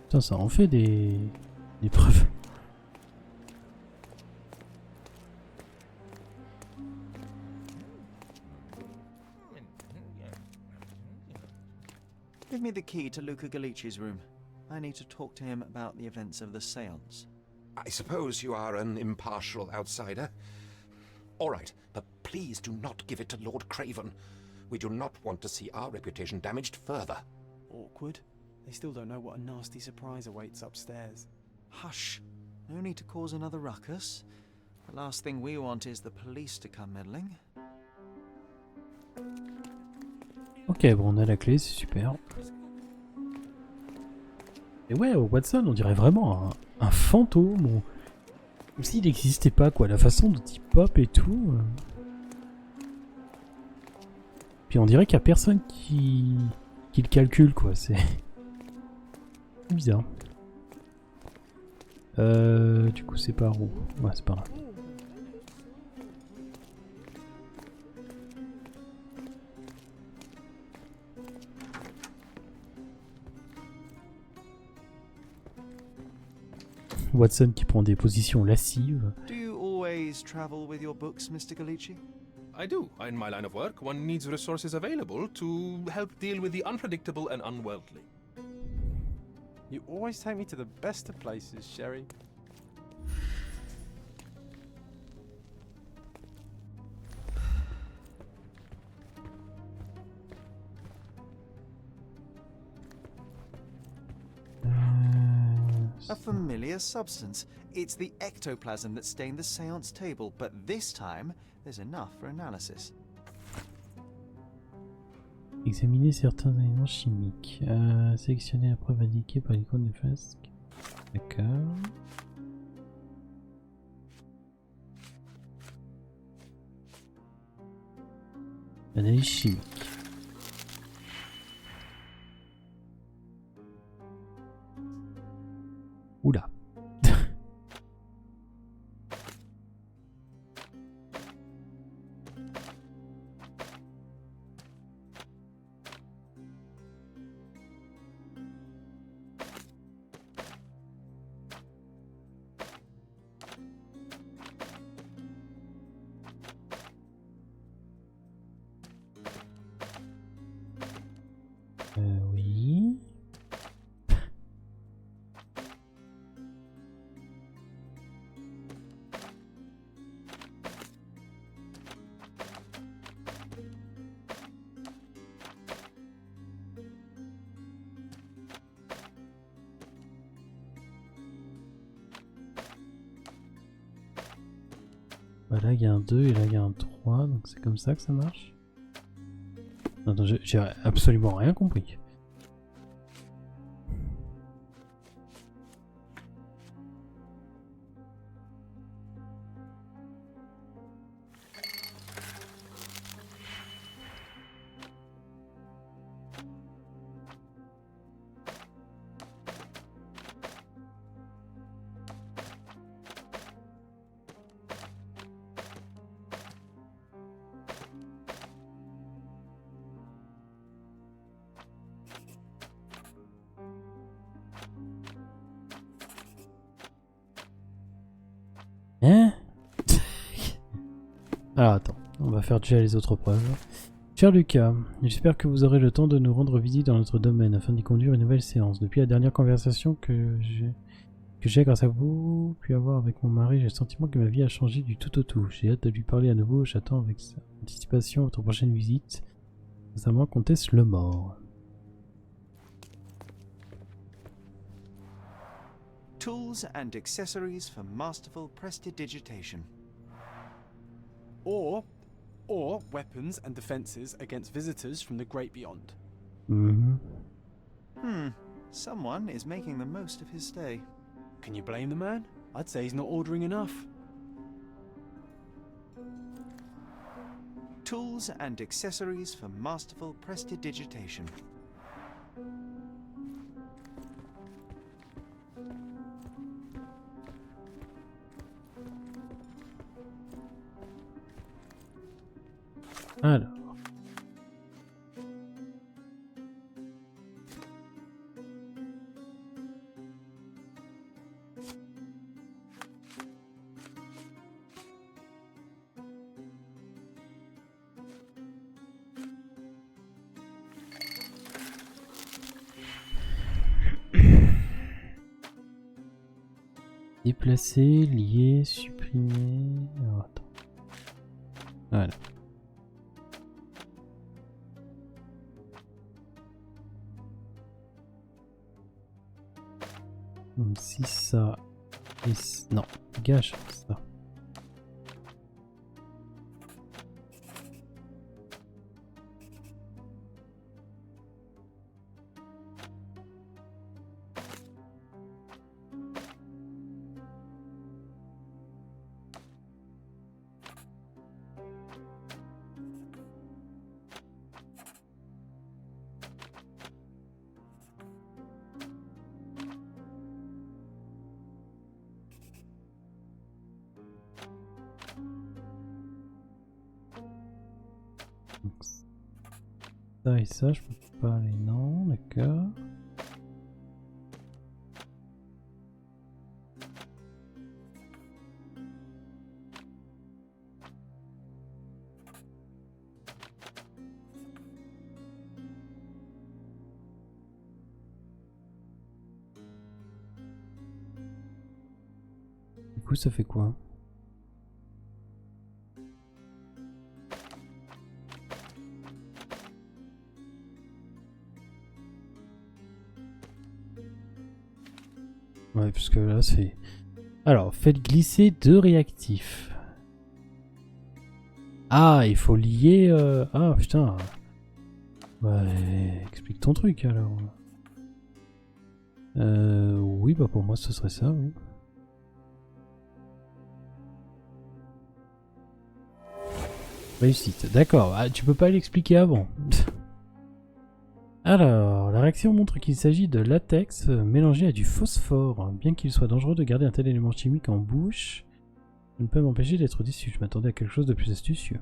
Putain, ça en fait des preuves. Give me the key to Luca Galici's room. I need to talk to him about the events of the séance. I suppose you are an impartial outsider. All right, but please do not give it to Lord Craven. We do not want to see our reputation damaged further. Awkward. They still don't know what a nasty surprise awaits upstairs. Hush. No need to cause another ruckus. The last thing we want is the police to come meddling. Ok, bon, on a la clé, c'est super. Et ouais, Watson, on dirait vraiment un fantôme. Comme s'il n'existait pas, quoi. La façon dont il pop et tout. Puis on dirait qu'il n'y a personne qui le calcule, quoi. C'est bizarre. Du coup, c'est par où? Ouais, c'est par là. Watson qui prend des positions lascives. Do you always travel with your books, Mr. Galici? I do. In my line of work, one needs resources available to help deal with the unpredictable and unworldly. You always take me to the best of places, Sherry. A familiar substance. It's the ectoplasm that stained the séance table, but this time, there's enough for analysis. Examiner certains éléments chimiques. Sélectionner la preuve indiquée par l'icône du flasque. D'accord. Analyse chimique. Oula. Oui. Là il y a un 2 et là il y a un 3, donc c'est comme ça que ça marche. Attends, j'ai absolument rien compris. Hein? Alors attends, on va faire déjà les autres preuves. Cher Lucas, j'espère que vous aurez le temps de nous rendre visite dans notre domaine afin d'y conduire une nouvelle séance. Depuis la dernière conversation que j'ai grâce à vous pu avoir avec mon mari, j'ai le sentiment que ma vie a changé du tout au tout. J'ai hâte de lui parler à nouveau, j'attends avec anticipation votre prochaine visite. Notamment Comtesse Le Mort. Tools and accessories for masterful prestidigitation. Or weapons and defenses against visitors from the great beyond. Someone is making the most of his stay. Can you blame the man? I'd say he's not ordering enough. Tools and accessories for masterful prestidigitation. Alors. Déplacer, lier, supprimer. Alors, attends. Voilà. Donc, si ça et non, gâche ça. Ça et ça, je peux pas aller, non, d'accord. Du coup, ça fait quoi? Ouais, parce que là, c'est... Alors, faites glisser 2 réactifs. Ah, il faut lier... Ah, putain. Ouais, explique ton truc, alors. Oui, bah pour moi, ce serait ça, oui. Réussite, d'accord. Ah, tu peux pas l'expliquer avant. Alors, la réaction montre qu'il s'agit de latex mélangé à du phosphore. Bien qu'il soit dangereux de garder un tel élément chimique en bouche, je ne peux m'empêcher d'être déçu. Je m'attendais à quelque chose de plus astucieux.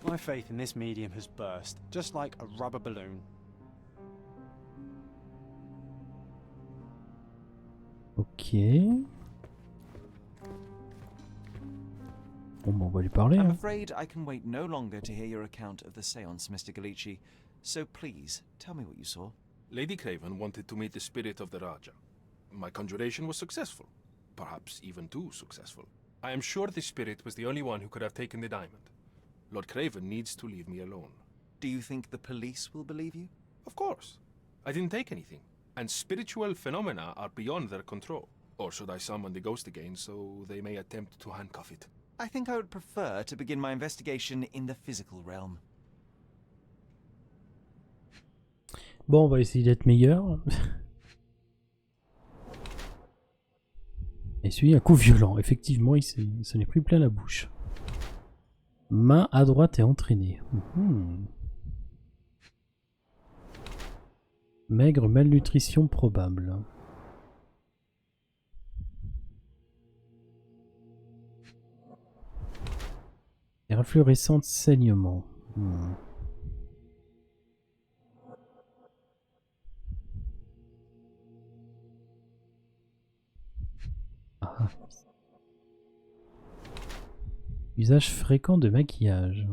My faith in this medium has burst, just like a rubber balloon. Ok. Bon, on va lui parler. I'm Hein. afraid I can wait no longer to hear your account of the seance, Mr. Galici. So please, tell me what you saw. Lady Craven wanted to meet the spirit of the Raja. My conjuration was successful. Perhaps even too successful. I am sure the spirit was the only one who could have taken the diamond. Lord Craven needs to leave me alone. Do you think the police will believe you? Of course. I didn't take anything. And spiritual phenomena are beyond their control. Or should I summon the ghost again so they may attempt to handcuff it? I think I would prefer to begin my investigation in the physical realm. Bon, on va essayer d'être meilleur. Et celui un coup violent. Effectivement, il s'en est pris plein la bouche. Main à droite et entraînée. Maigre malnutrition probable. Inflorescente saignement. Ah. Usage fréquent de maquillage.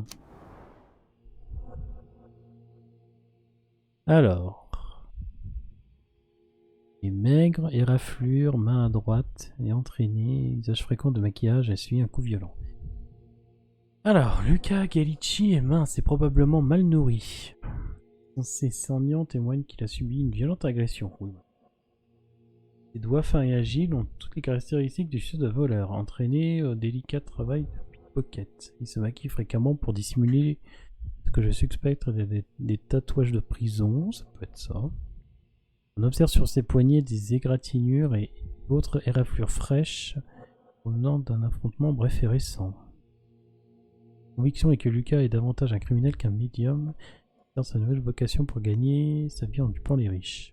Alors. Et maigre, éraflure, main à droite et entraîné. Usage fréquent de maquillage, essuie un coup violent. Alors, Luca Galici est mince et probablement mal nourri. Ses saignants témoignent qu'il a subi une violente agression. Oui. Ses doigts fins et agiles ont toutes les caractéristiques du chef de voleur, entraîné au délicat travail de pickpocket. Il se maquille fréquemment pour dissimuler ce que je suspecte des tatouages de prison, ça peut être ça. On observe sur ses poignets des égratignures et autres éraflures fraîches provenant d'un affrontement bref et récent. La conviction est que Lucas est davantage un criminel qu'un médium, dans sa nouvelle vocation pour gagner sa vie en dupant les riches.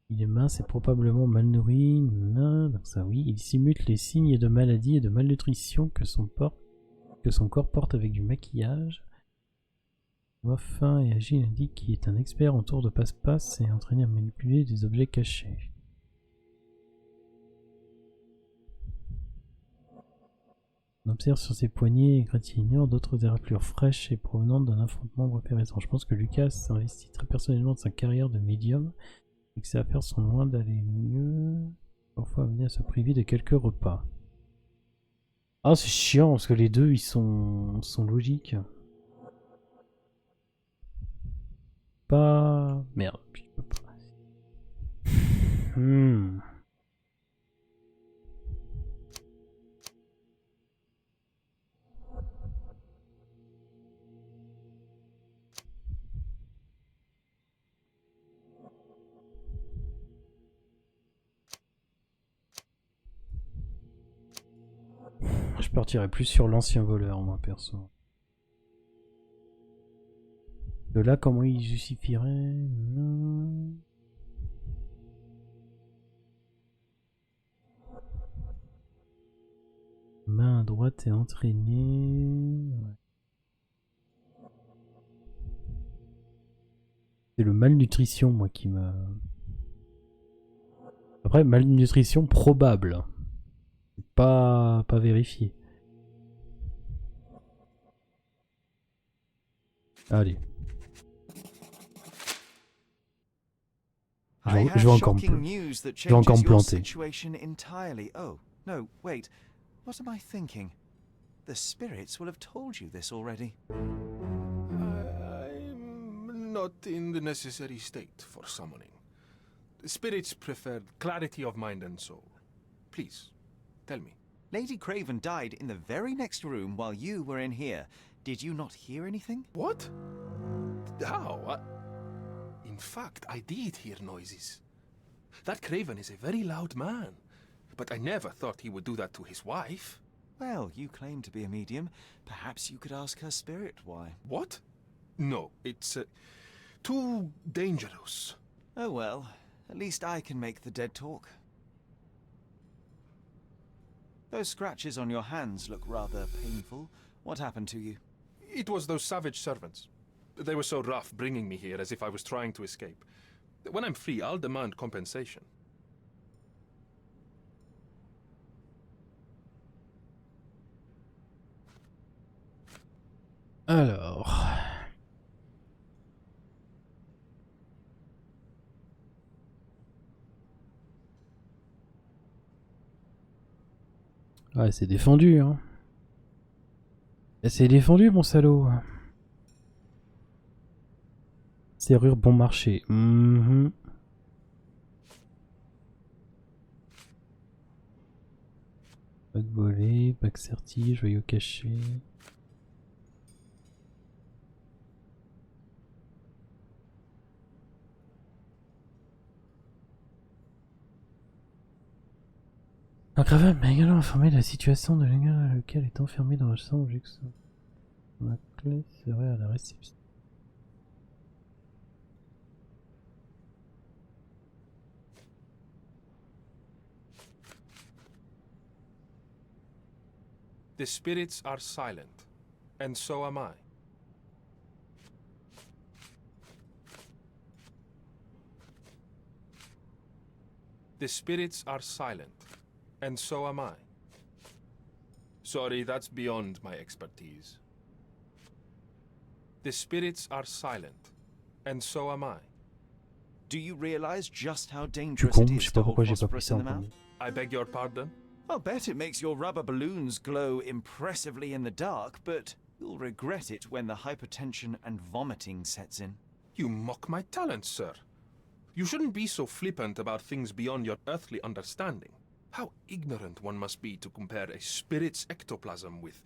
Il est mince et probablement mal nourri, donc ça oui, il dissimule les signes de maladie et de malnutrition que son corps porte avec du maquillage. Voix fin et agile indique qu'il est un expert en tour de passe-passe et entraîné à manipuler des objets cachés. On observe sur ses poignets égratignures d'autres éraflures fraîches et provenantes d'un affrontement bref et récent. Je pense que Lucas s'investit très personnellement de sa carrière de médium et que ses affaires sont loin d'aller mieux, parfois amené à se priver de quelques repas. Ah, c'est chiant parce que les deux ils sont logiques. Pas. Merde, je peux pas. Je partirais plus sur l'ancien voleur, moi, perso. De là, comment il justifierait? Main droite et entraînée. Ouais. C'est le malnutrition, moi, qui me... Après, malnutrition probable. Pas vérifié. Allez. Je vais encore me planter. Oh, no, wait. What am I thinking? The spirits will have told you this already. I'm not in the necessary state for summoning. The spirits prefer clarity of mind and soul. Please, tell me. Lady Craven died in the very next room while you were in here. Did you not hear anything? What? How? In fact, I did hear noises. That Craven is a very loud man, but I never thought he would do that to his wife. Well, you claim to be a medium. Perhaps you could ask her spirit why. What? No, it's too dangerous. Oh well, at least I can make the dead talk. Those scratches on your hands look rather painful. What happened to you? It was those savage servants. They were so rough bringing me here as if I was trying to escape. When I'm free, I'll demand compensation. Alors... Ouais, c'est défendu, hein. C'est défendu, mon salaud. Serrure bon marché. Bac volé, bac serti, joyau caché. Un cravate m'a également informé de la situation de l'ingénieur lequel est enfermé dans la chambre juxta. La clé serait à la réception. The spirits are silent, and so am I. The spirits are silent, and so am I. Sorry, that's beyond my expertise. The spirits are silent, and so am I. Do you realize just how dangerous it is to hold phosphorus in the mouth? I beg your pardon? I'll bet it makes your rubber balloons glow impressively in the dark, but you'll regret it when the hypertension and vomiting sets in. You mock my talent, sir. You shouldn't be so flippant about things beyond your earthly understanding. How ignorant one must be to compare a spirit's ectoplasm with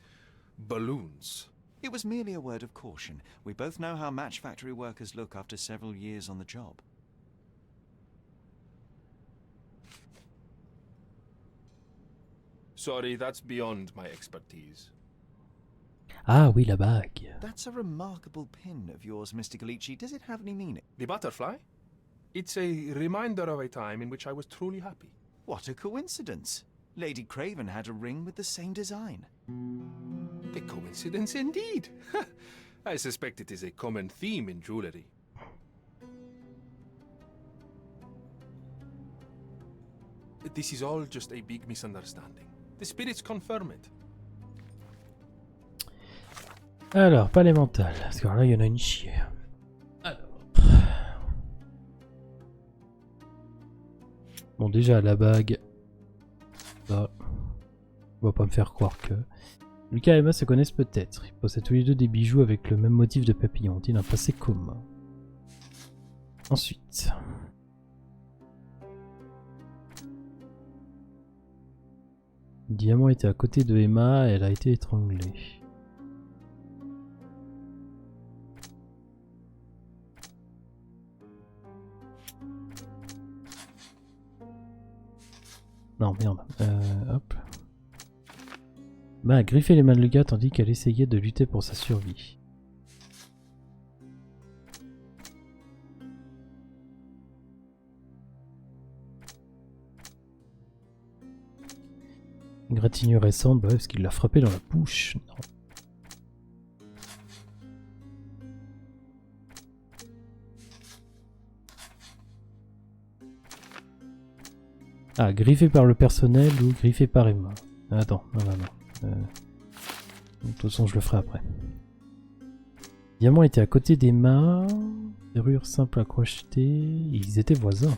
balloons. It was merely a word of caution. We both know how match factory workers look after several years on the job. Sorry, that's beyond my expertise. Ah oui, la bague. That's a remarkable pin of yours, Mr. Galici. Does it have any meaning? The butterfly? It's a reminder of a time in which I was truly happy. What a coincidence. Lady Craven had a ring with the same design. A coincidence indeed. I suspect it is a common theme in jewelry. This is all just a big misunderstanding. The spirits confirm it. Alors, pas les mentales, parce que là il y en a une chier. Alors. Bon, déjà la bague. Là. On va pas me faire croire que. Lucas et Emma se connaissent peut-être. Ils possèdent tous les deux des bijoux avec le même motif de papillon. Ont-ils un passé commun? Ensuite. Le diamant était à côté de Emma et elle a été étranglée. Non, merde. Hop. Bah, a griffé les mains de Lucas tandis qu'elle essayait de lutter pour sa survie. Une égratignure récente, bah ouais, parce qu'il l'a frappé dans la bouche. Non. Ah, griffé par le personnel ou griffé par Emma. Attends, non. De toute façon, je le ferai après. Diamant était à côté d'Emma. Serrure simple à crocheter. Ils étaient voisins.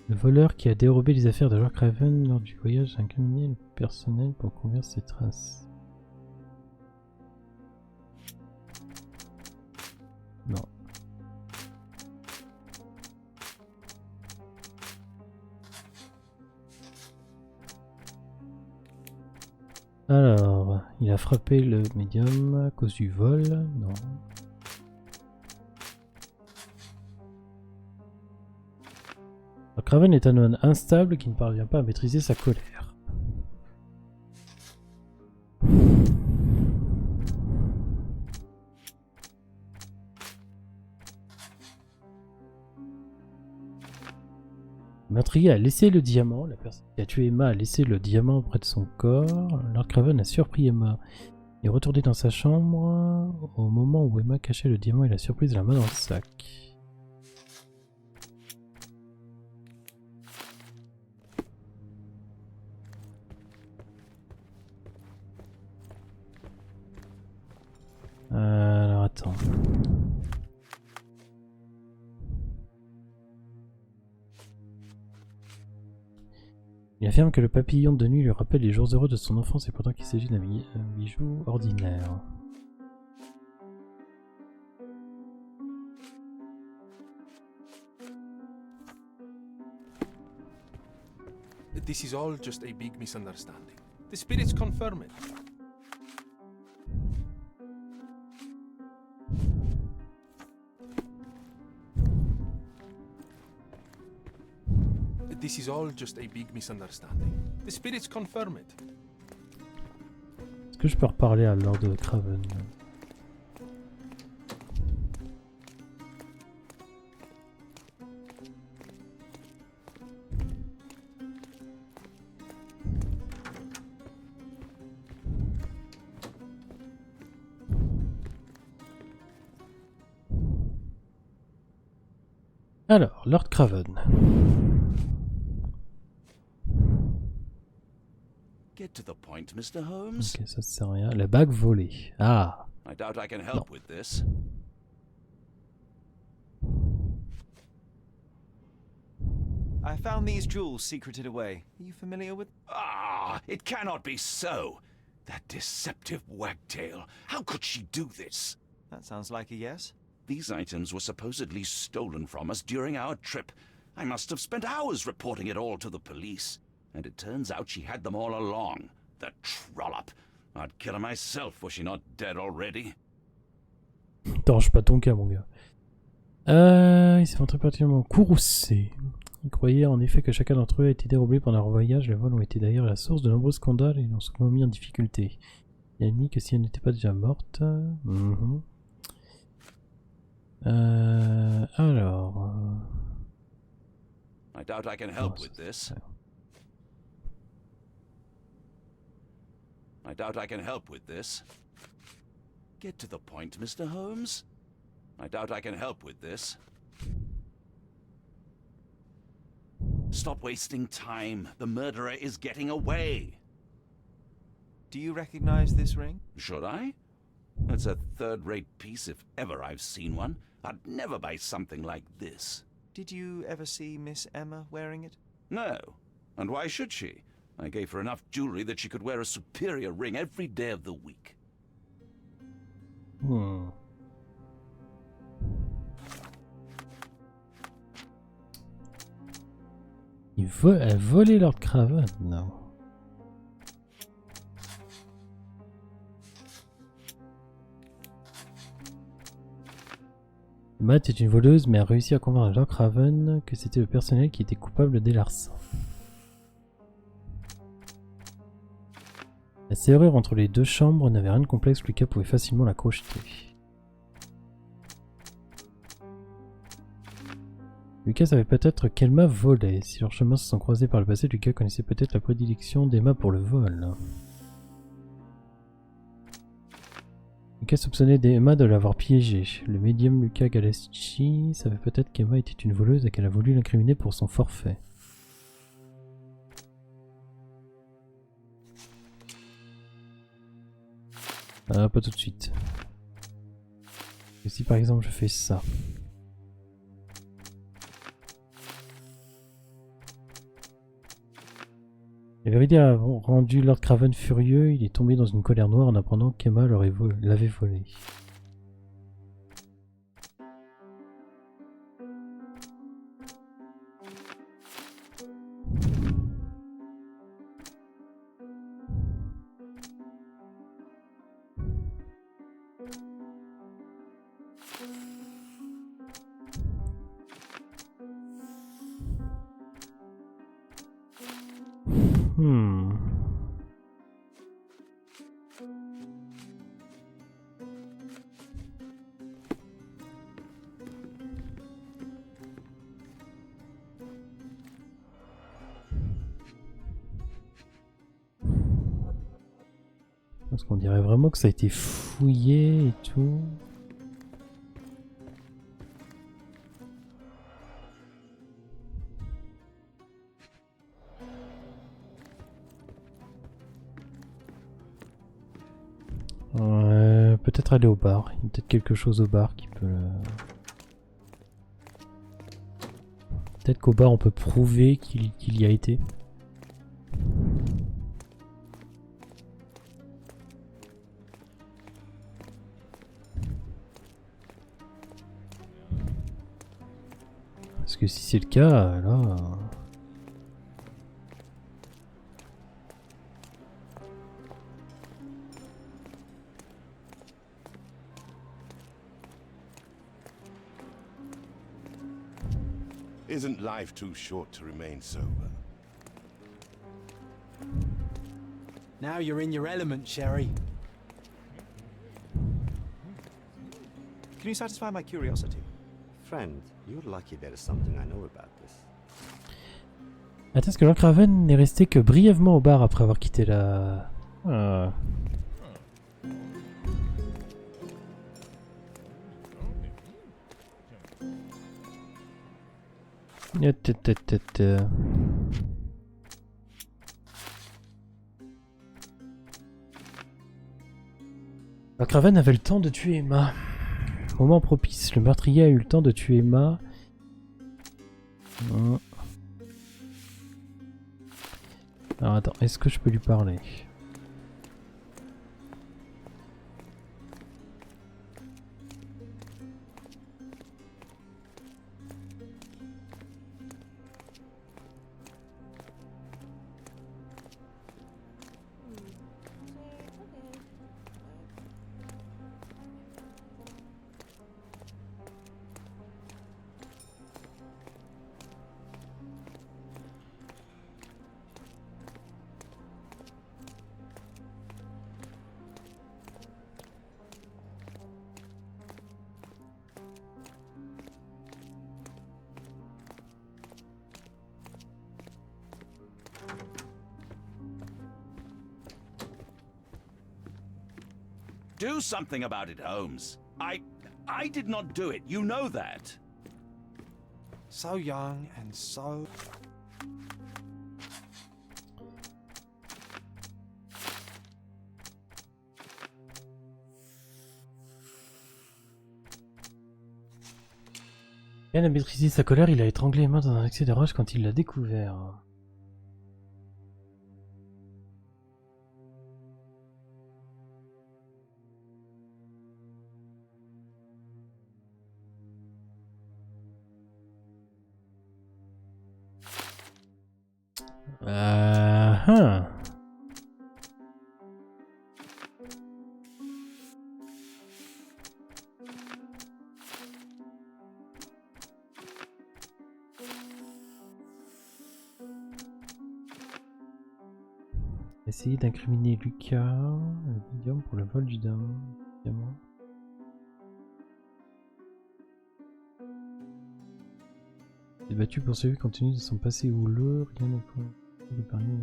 Le voleur qui a dérobé les affaires de Lord Craven lors du voyage a incriminé le personnel pour couvrir ses traces. Non. Alors, il a frappé le médium à cause du vol. Non. Alors, Craven est un homme instable qui ne parvient pas à maîtriser sa colère. Le meurtrier a laissé le diamant. La personne qui a tué Emma a laissé le diamant près de son corps. Lord Craven a surpris Emma. Il est retourné dans sa chambre. Au moment où Emma cachait le diamant, il a surprise la main dans le sac. Alors attends. Il affirme que le papillon de nuit lui rappelle les jours heureux de son enfance et pourtant qu'il s'agit d'un bijou ordinaire. This is all just a big misunderstanding. The spirits confirm it. This is all just a big misunderstanding. The spirits confirm it. Est-ce que je peux reparler à Lord Craven? Alors, Lord Craven. Get to the point, Mr. Holmes. Ok, ça sert à rien. La bague volée. Ah. I doubt I can help with this. I found these jewels secreted away. Are you familiar with... Ah, it cannot be so. That deceptive wagtail. How could she do this? That sounds like a yes. These items were supposedly stolen from us during our trip. I must have spent hours reporting it all to the police. And it turns out she had them all along. The trollop. I'd kill her myself, was she not dead already? T'arranges pas ton cas, mon gars. Il s'est montré particulièrement courroucé. Il croyait en effet que chacun d'entre eux a été dérobé pendant leur voyage. Les vols ont été d'ailleurs la source de nombreux scandales et l'ont souvent mis en difficulté. Il a admis que si elle n'était pas déjà morte... alors... I doubt I can help with this. I doubt I can help with this. Get to the point, Mr. Holmes. I doubt I can help with this. Stop wasting time. The murderer is getting away. Do you recognize this ring? Should I? It's a third-rate piece if ever I've seen one. I'd never buy something like this. Did you ever see Miss Emma wearing it? No. And why should she? I gave her enough jewelry that she could wear a superior ring every day of the week. Elle a volé Lord Craven, non. Matt est une voleuse mais a réussi à convaincre Lord Craven que c'était le personnel qui était coupable des larcins. La serrure entre les deux chambres n'avait rien de complexe, Lucas pouvait facilement la crocheter. Lucas savait peut-être qu'Emma volait. Si leurs chemins se sont croisés par le passé, Lucas connaissait peut-être la prédilection d'Emma pour le vol. Lucas soupçonnait Emma de l'avoir piégée. Le médium Luca Galeschi savait peut-être qu'Emma était une voleuse et qu'elle a voulu l'incriminer pour son forfait. Ah, pas tout de suite. Et si par exemple je fais ça. La vérité a rendu Lord Craven furieux, il est tombé dans une colère noire en apprenant qu'Emma l'avait volé. Parce qu'on dirait vraiment que ça a été fouillé et tout. Ouais, peut-être aller au bar. Il y a peut-être quelque chose au bar qui peut... Peut-être qu'au bar on peut prouver qu'il y a été. Parce que si c'est le cas, là... Isn't life too short to remain sober? Now you're in your element, Sherry. Can you satisfy my curiosity? Friend, you're lucky there is something I know about this. Attends, est-ce que Lord Craven n'est resté que brièvement au bar après avoir quitté la... Lord Craven avait le temps de tuer Emma. Moment propice, le meurtrier a eu le temps de tuer Emma. Alors attends, est-ce que je peux lui parler? Do something about it, Holmes. I did not do it. You know that. So young and so... Yann a maîtrisé sa colère, il a étranglé Emma dans un excès de rage quand il l'a découvert. Essayer d'incriminer Lucas, le médium, pour le vol du diamant. Débattu pour celui compte tenu de son passé houleux, rien ne peut épargner.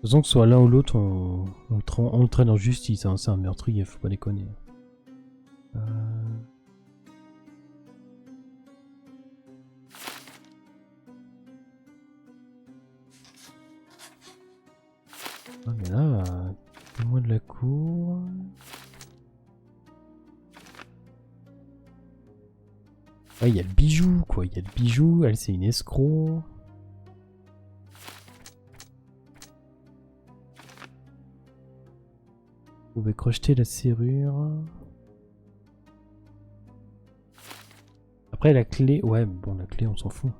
Faisons que ce soit l'un ou l'autre, on le traîne en justice, hein, c'est un meurtrier, faut pas déconner. Ah mais là, témoin de la cour... Ouais, il y a le bijou, quoi. Il y a le bijou, elle, c'est une escroc. Vous pouvez crocheter la serrure. Après, la clé... Ouais, bon, la clé, on s'en fout.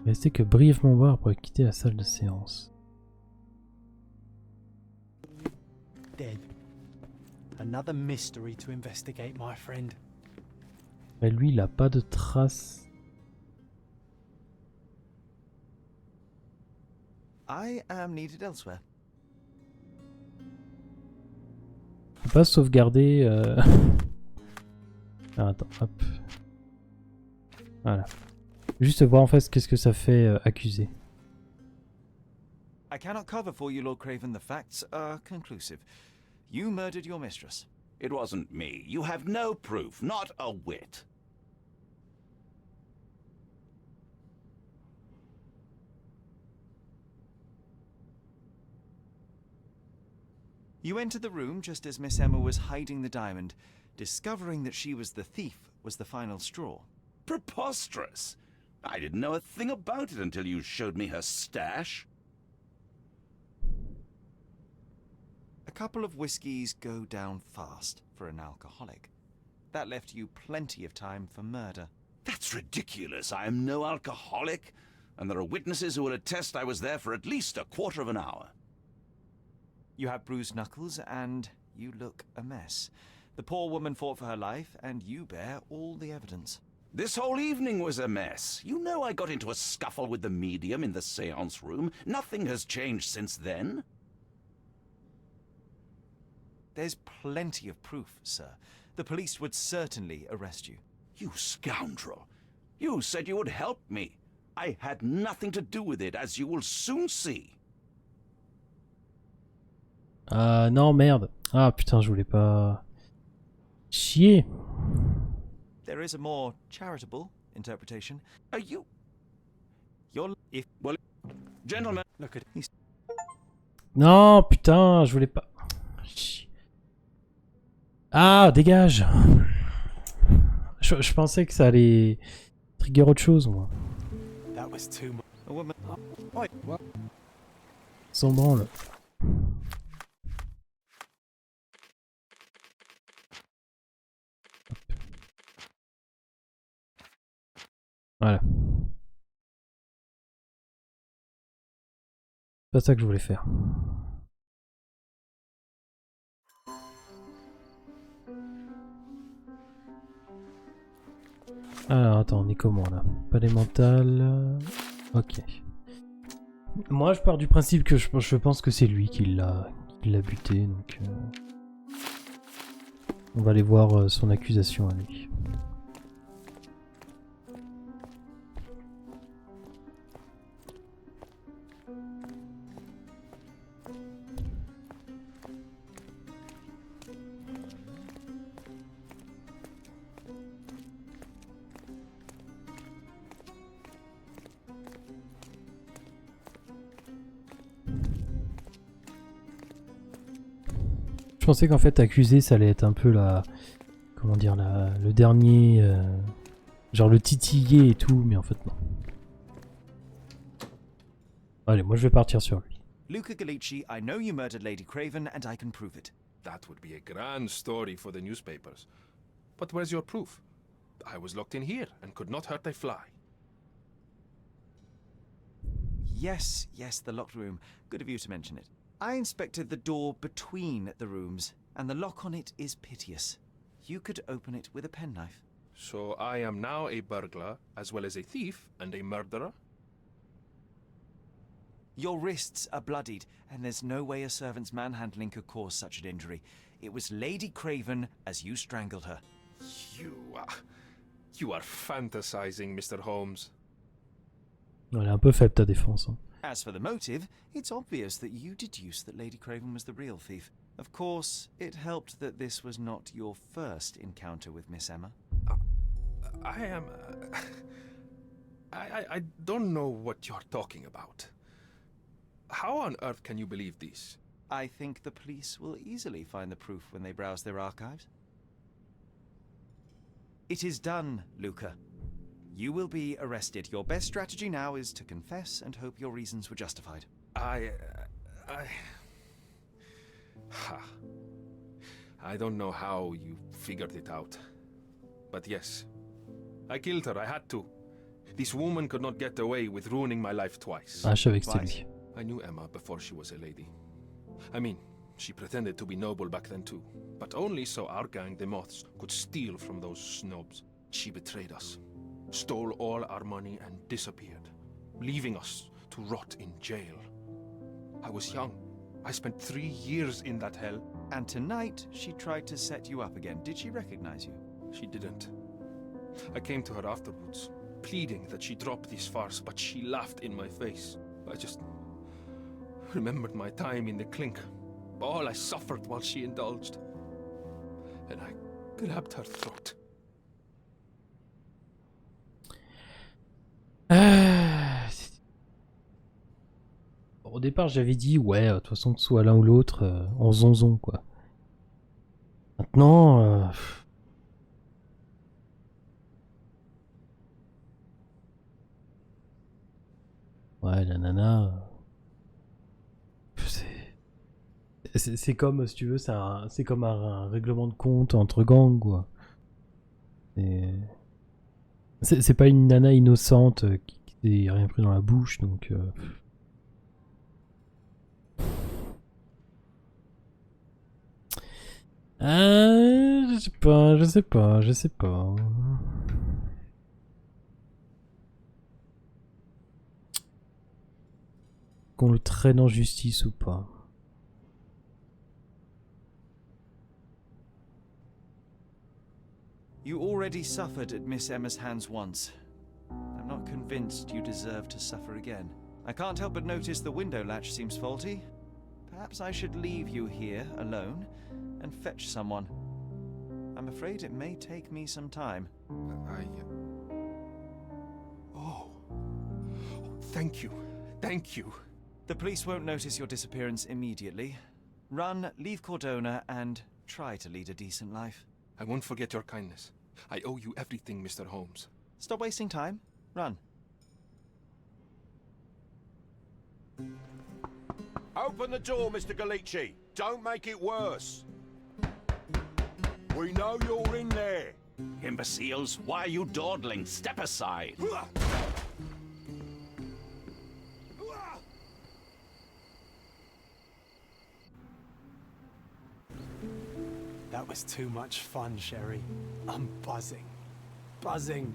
Restez que brièvement voir pour quitter la salle de séance. Dead. Another mystery to investigate, my friend. Mais lui, il a pas de traces. I am needed elsewhere. On peut pas sauvegarder. Ah, attends, hop. Voilà. Juste voir en fait qu'est-ce que ça fait accuser. I cannot cover for you, Lord Craven. The facts are conclusive. You murdered your mistress. It wasn't me. You have no proof, not a whit. You entered the room just as Miss Emma was hiding the diamond. Discovering that she was the thief was the final straw. Preposterous! I didn't know a thing about it until you showed me her stash. A couple of whiskies go down fast for an alcoholic. That left you plenty of time for murder. That's ridiculous. I am no alcoholic, and there are witnesses who will attest I was there for at least a quarter of an hour. You have bruised knuckles, and you look a mess. The poor woman fought for her life, and you bear all the evidence. This whole evening was a mess. You know I got into a scuffle with the medium in the seance room. Nothing has changed since then. There's plenty of proof, sir. The police would certainly arrest you. You scoundrel. You said you would help me. I had nothing to do with it, as you will soon see. Non, merde. Ah putain, je voulais pas... Chier. There is a more charitable interpretation. Are you... You're... If... Well, gentlemen... Look at... Non, putain, je voulais pas... Chier. Ah, dégage. Je pensais que ça allait trigger autre chose, moi. That was too much. A woman... Sans branle. Voilà. C'est pas ça que je voulais faire. Alors attends, on est comment là? Palais mental. Ok. Moi je pars du principe que je pense que c'est lui qui l'a buté, donc on va aller voir son accusation à lui. Je pensais qu'en fait accusé ça allait être un peu la... Comment dire, le dernier... genre le titiller et tout, mais en fait non. Allez, moi je vais partir sur lui. Luca Gallici, I know you murdered Lady Craven, and I can prove it. That would be a grand story for the newspapers. But where's your proof? I was locked in here and could not hurt a fly. Yes, the locked room. Good of you to mention it. I inspected the door between the rooms, and the lock on it is piteous. You could open it with a penknife. So I am now a burglar, as well as a thief and a murderer? Your wrists are bloodied, and there's no way a servant's manhandling could cause such an injury. It was Lady Craven as you strangled her. You are fantasizing, Mr. Holmes. Elle est un peu faible ta défense. Hein. As for the motive, it's obvious that you deduced that Lady Craven was the real thief. Of course, it helped that this was not your first encounter with Miss Emma. I am... I don't know what you're talking about. How on earth can you believe this? I think the police will easily find the proof when they browse their archives. It is done, Luca. You will be arrested. Your best strategy now is to confess and hope your reasons were justified. I don't know how you figured it out. But yes, I killed her. I had to. This woman could not get away with ruining my life twice. Ah, je savais que c'était lui. I knew Emma before she was a lady. I mean, she pretended to be noble back then too. But only so our gang, the Moths, could steal from those snobs. She betrayed us, stole all our money and disappeared, leaving us to rot in jail. I was young. I spent 3 years in that hell. And tonight, she tried to set you up again. Did she recognize you? She didn't. I came to her afterwards, pleading that she drop this farce, but she laughed in my face. I just remembered my time in the clink, all I suffered while she indulged. And I grabbed her throat. Au départ, j'avais dit, ouais, de toute façon, que ce soit l'un ou l'autre, en zonzon, quoi. Maintenant, ouais, la nana... C'est comme, si tu veux, c'est comme un règlement de compte entre gangs, quoi. C'est pas une nana innocente qui s'est rien pris dans la bouche, donc... je sais pas. Qu'on le traîne en justice ou pas. You already suffered at Miss Emma's hands once. I'm not convinced you deserve to suffer again. I can't help but notice the window latch seems faulty. Perhaps I should leave you here alone and fetch someone. I'm afraid it may take me some time. Oh, thank you. Thank you. The police won't notice your disappearance immediately. Run, leave Cordona, and try to lead a decent life. I won't forget your kindness. I owe you everything, Mr. Holmes. Stop wasting time. Run. Open the door, Mr. Galici. Don't make it worse. We know you're in there. Imbeciles, why are you dawdling? Step aside. That was too much fun, Sherry. I'm buzzing. Buzzing.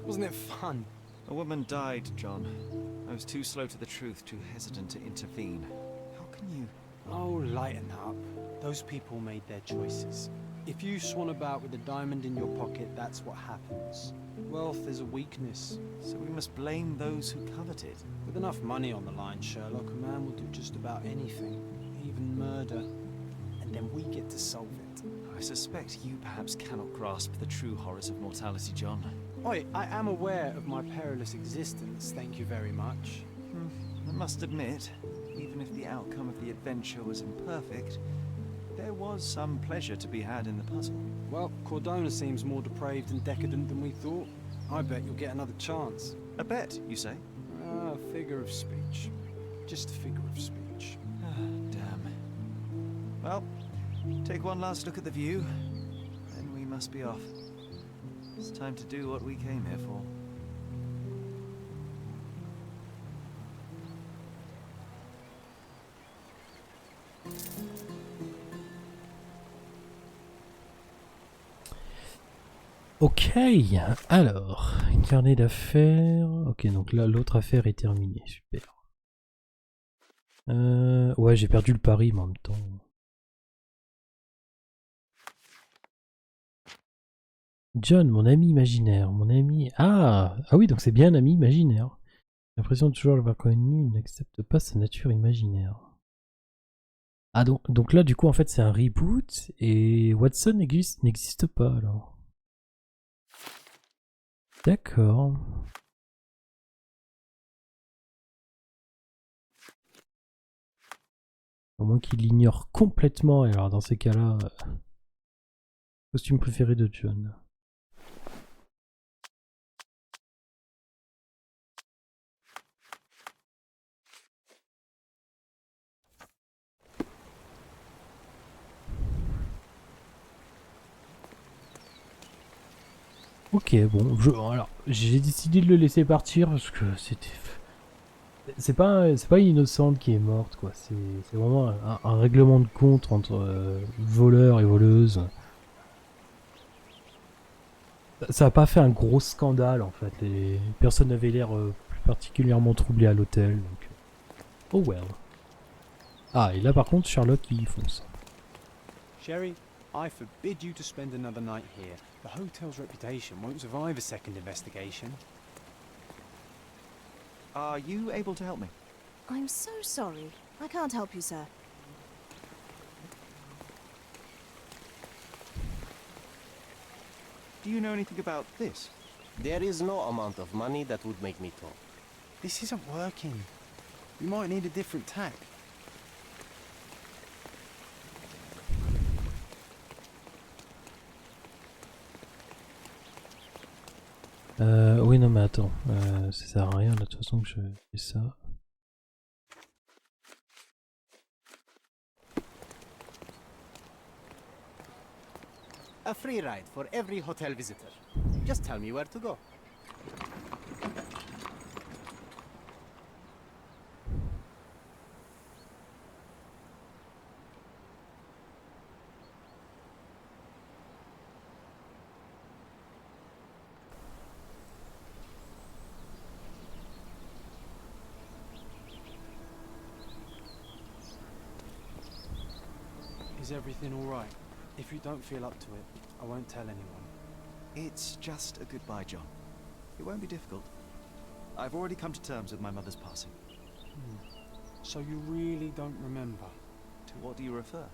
Wasn't it fun? A woman died, John. I was too slow to the truth, too hesitant to intervene. How can you... Oh, lighten up. Those people made their choices. If you swan about with a diamond in your pocket, that's what happens. Wealth is a weakness. So we must blame those who covet it. With enough money on the line, Sherlock, a man will do just about anything. Even murder. And then we get to solve it. I suspect you perhaps cannot grasp the true horrors of mortality, John. Oi, I am aware of my perilous existence, thank you very much. I must admit, even if the outcome of the adventure was imperfect, there was some pleasure to be had in the puzzle. Well, Cordona seems more depraved and decadent than we thought. I bet you'll get another chance. A bet, you say? A figure of speech. Just a figure of speech. Damn. Well, take one last look at the view, then we must be off. It's time to do what we came here for. Ok, alors, carnet d'affaires. Ok, donc là, l'autre affaire est terminée, super. Ouais, j'ai perdu le pari, mais en même temps... John, mon ami imaginaire, mon ami... Ah oui, donc c'est bien un ami imaginaire. J'ai l'impression de toujours l'avoir connu, il n'accepte pas sa nature imaginaire. Ah donc là, du coup, en fait, c'est un reboot, et Watson n'existe pas, alors. D'accord. Au moins qu'il l'ignore complètement, et alors dans ces cas-là... Costume préféré de John. Ok, bon, alors j'ai décidé de le laisser partir parce que c'est pas une innocente qui est morte, quoi. C'est vraiment un règlement de compte entre voleurs et voleuses. Ça a pas fait un gros scandale en fait. Les personnes avaient l'air plus particulièrement troublées à l'hôtel. Donc... Oh well. Ah, et là par contre, Sherlock il fonce. Sherry, I forbid you to spend another night here. The hotel's reputation won't survive a second investigation. Are you able to help me? I'm so sorry. I can't help you, sir. Do you know anything about this? There is no amount of money that would make me talk. This isn't working. You might need a different tack. Oui, non, mais attends. Ça sert à rien de toute façon que je fais ça. A free ride for every hotel visitor. Just tell me where to go. Is everything all right? If you don't feel up to it, I won't tell anyone. It's just a goodbye, John. It won't be difficult. I've already come to terms with my mother's passing. So you really don't remember? To what do you refer?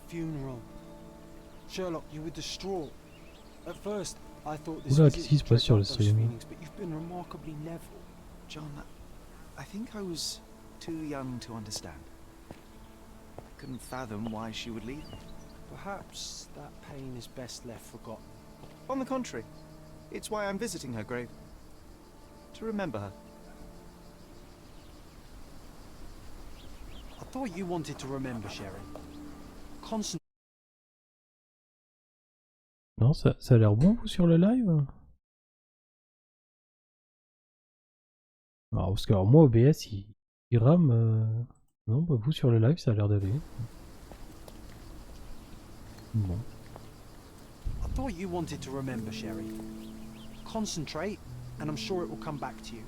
Funeral. Sherlock, you were distraught. At first, I thought this Oula, was qu'est-ce qui se passe sur le streaming? but you've been remarkably level. John, I think I was too young to understand. I couldn't fathom why she would leave me. Perhaps that pain is best left forgotten. On the contrary, it's why I'm visiting her grave. To remember her. I thought you wanted to remember, Sherry. Concentrate. Non, ça a l'air bon vous sur le live? Alors, parce que alors, moi OBS il rame. Non, bah vous sur le live ça a l'air d'aller. Bon. I thought you wanted to remember, Sherry. Concentrate, and I'm sure it will come back to you.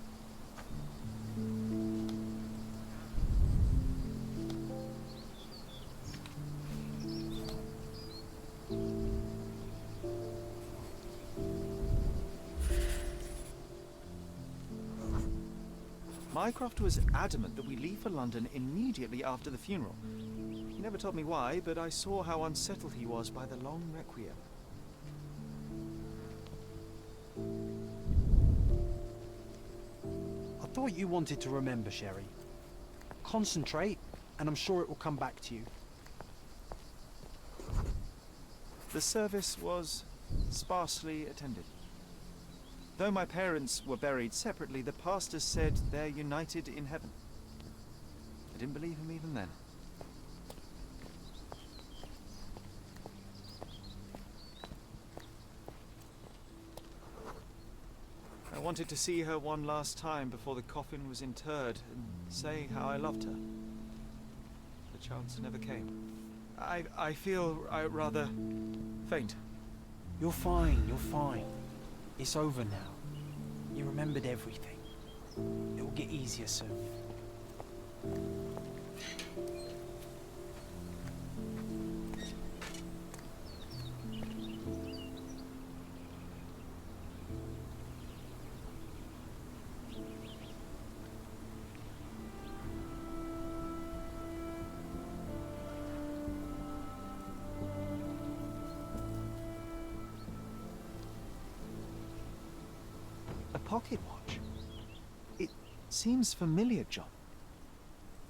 Mycroft was adamant that we leave for London immediately after the funeral. He never told me why, but I saw how unsettled he was by the long requiem. I thought you wanted to remember, Sherry. Concentrate, and I'm sure it will come back to you. The service was sparsely attended. Though my parents were buried separately, the pastor said they're united in heaven. I didn't believe him even then. I wanted to see her one last time before the coffin was interred and say how I loved her. The chance never came. I feel rather faint. You're fine, you're fine. It's over now. You remembered everything. It will get easier soon. Pocket watch. It seems familiar, John.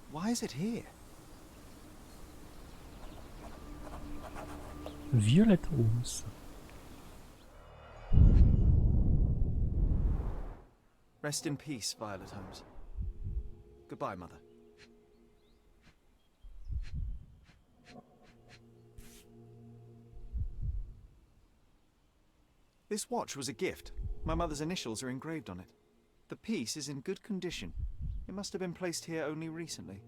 Why is it here? Violet Holmes. Rest in peace, Violet Holmes. Goodbye, Mother. This watch was a gift. My mother's initials are engraved on it. The piece is in good condition. It must have been placed here only recently.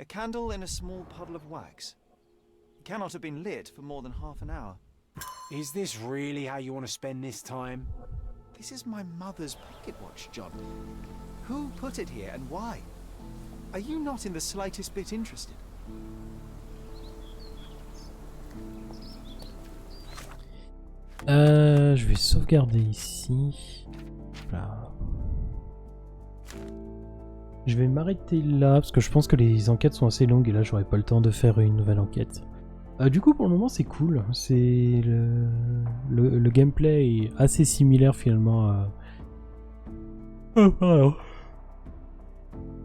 candle in a small puddle of wax. It cannot have been lit for more than half an hour. Is this really how you want to spend this time? This is my mother's pocket watch, John. Who put it here and why? Are you not in the slightest bit interested? Je vais sauvegarder ici. Là. Je vais m'arrêter là parce que je pense que les enquêtes sont assez longues et là j'aurai pas le temps de faire une nouvelle enquête. Du coup pour le moment c'est cool. C'est le gameplay est assez similaire finalement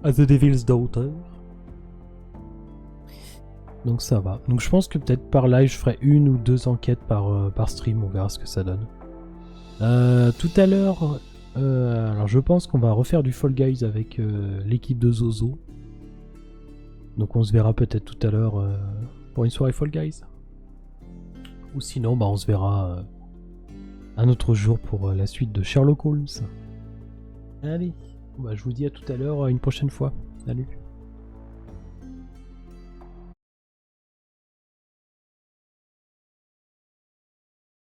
à The Devil's Daughter. Donc ça va. Donc je pense que peut-être par live je ferai 1 ou 2 enquêtes par stream, on verra ce que ça donne. Tout à l'heure, alors je pense qu'on va refaire du Fall Guys avec l'équipe de Zozo. Donc on se verra peut-être tout à l'heure pour une soirée Fall Guys. Ou sinon bah, on se verra un autre jour pour la suite de Sherlock Holmes. Allez, bah, je vous dis à tout à l'heure, une prochaine fois. Salut.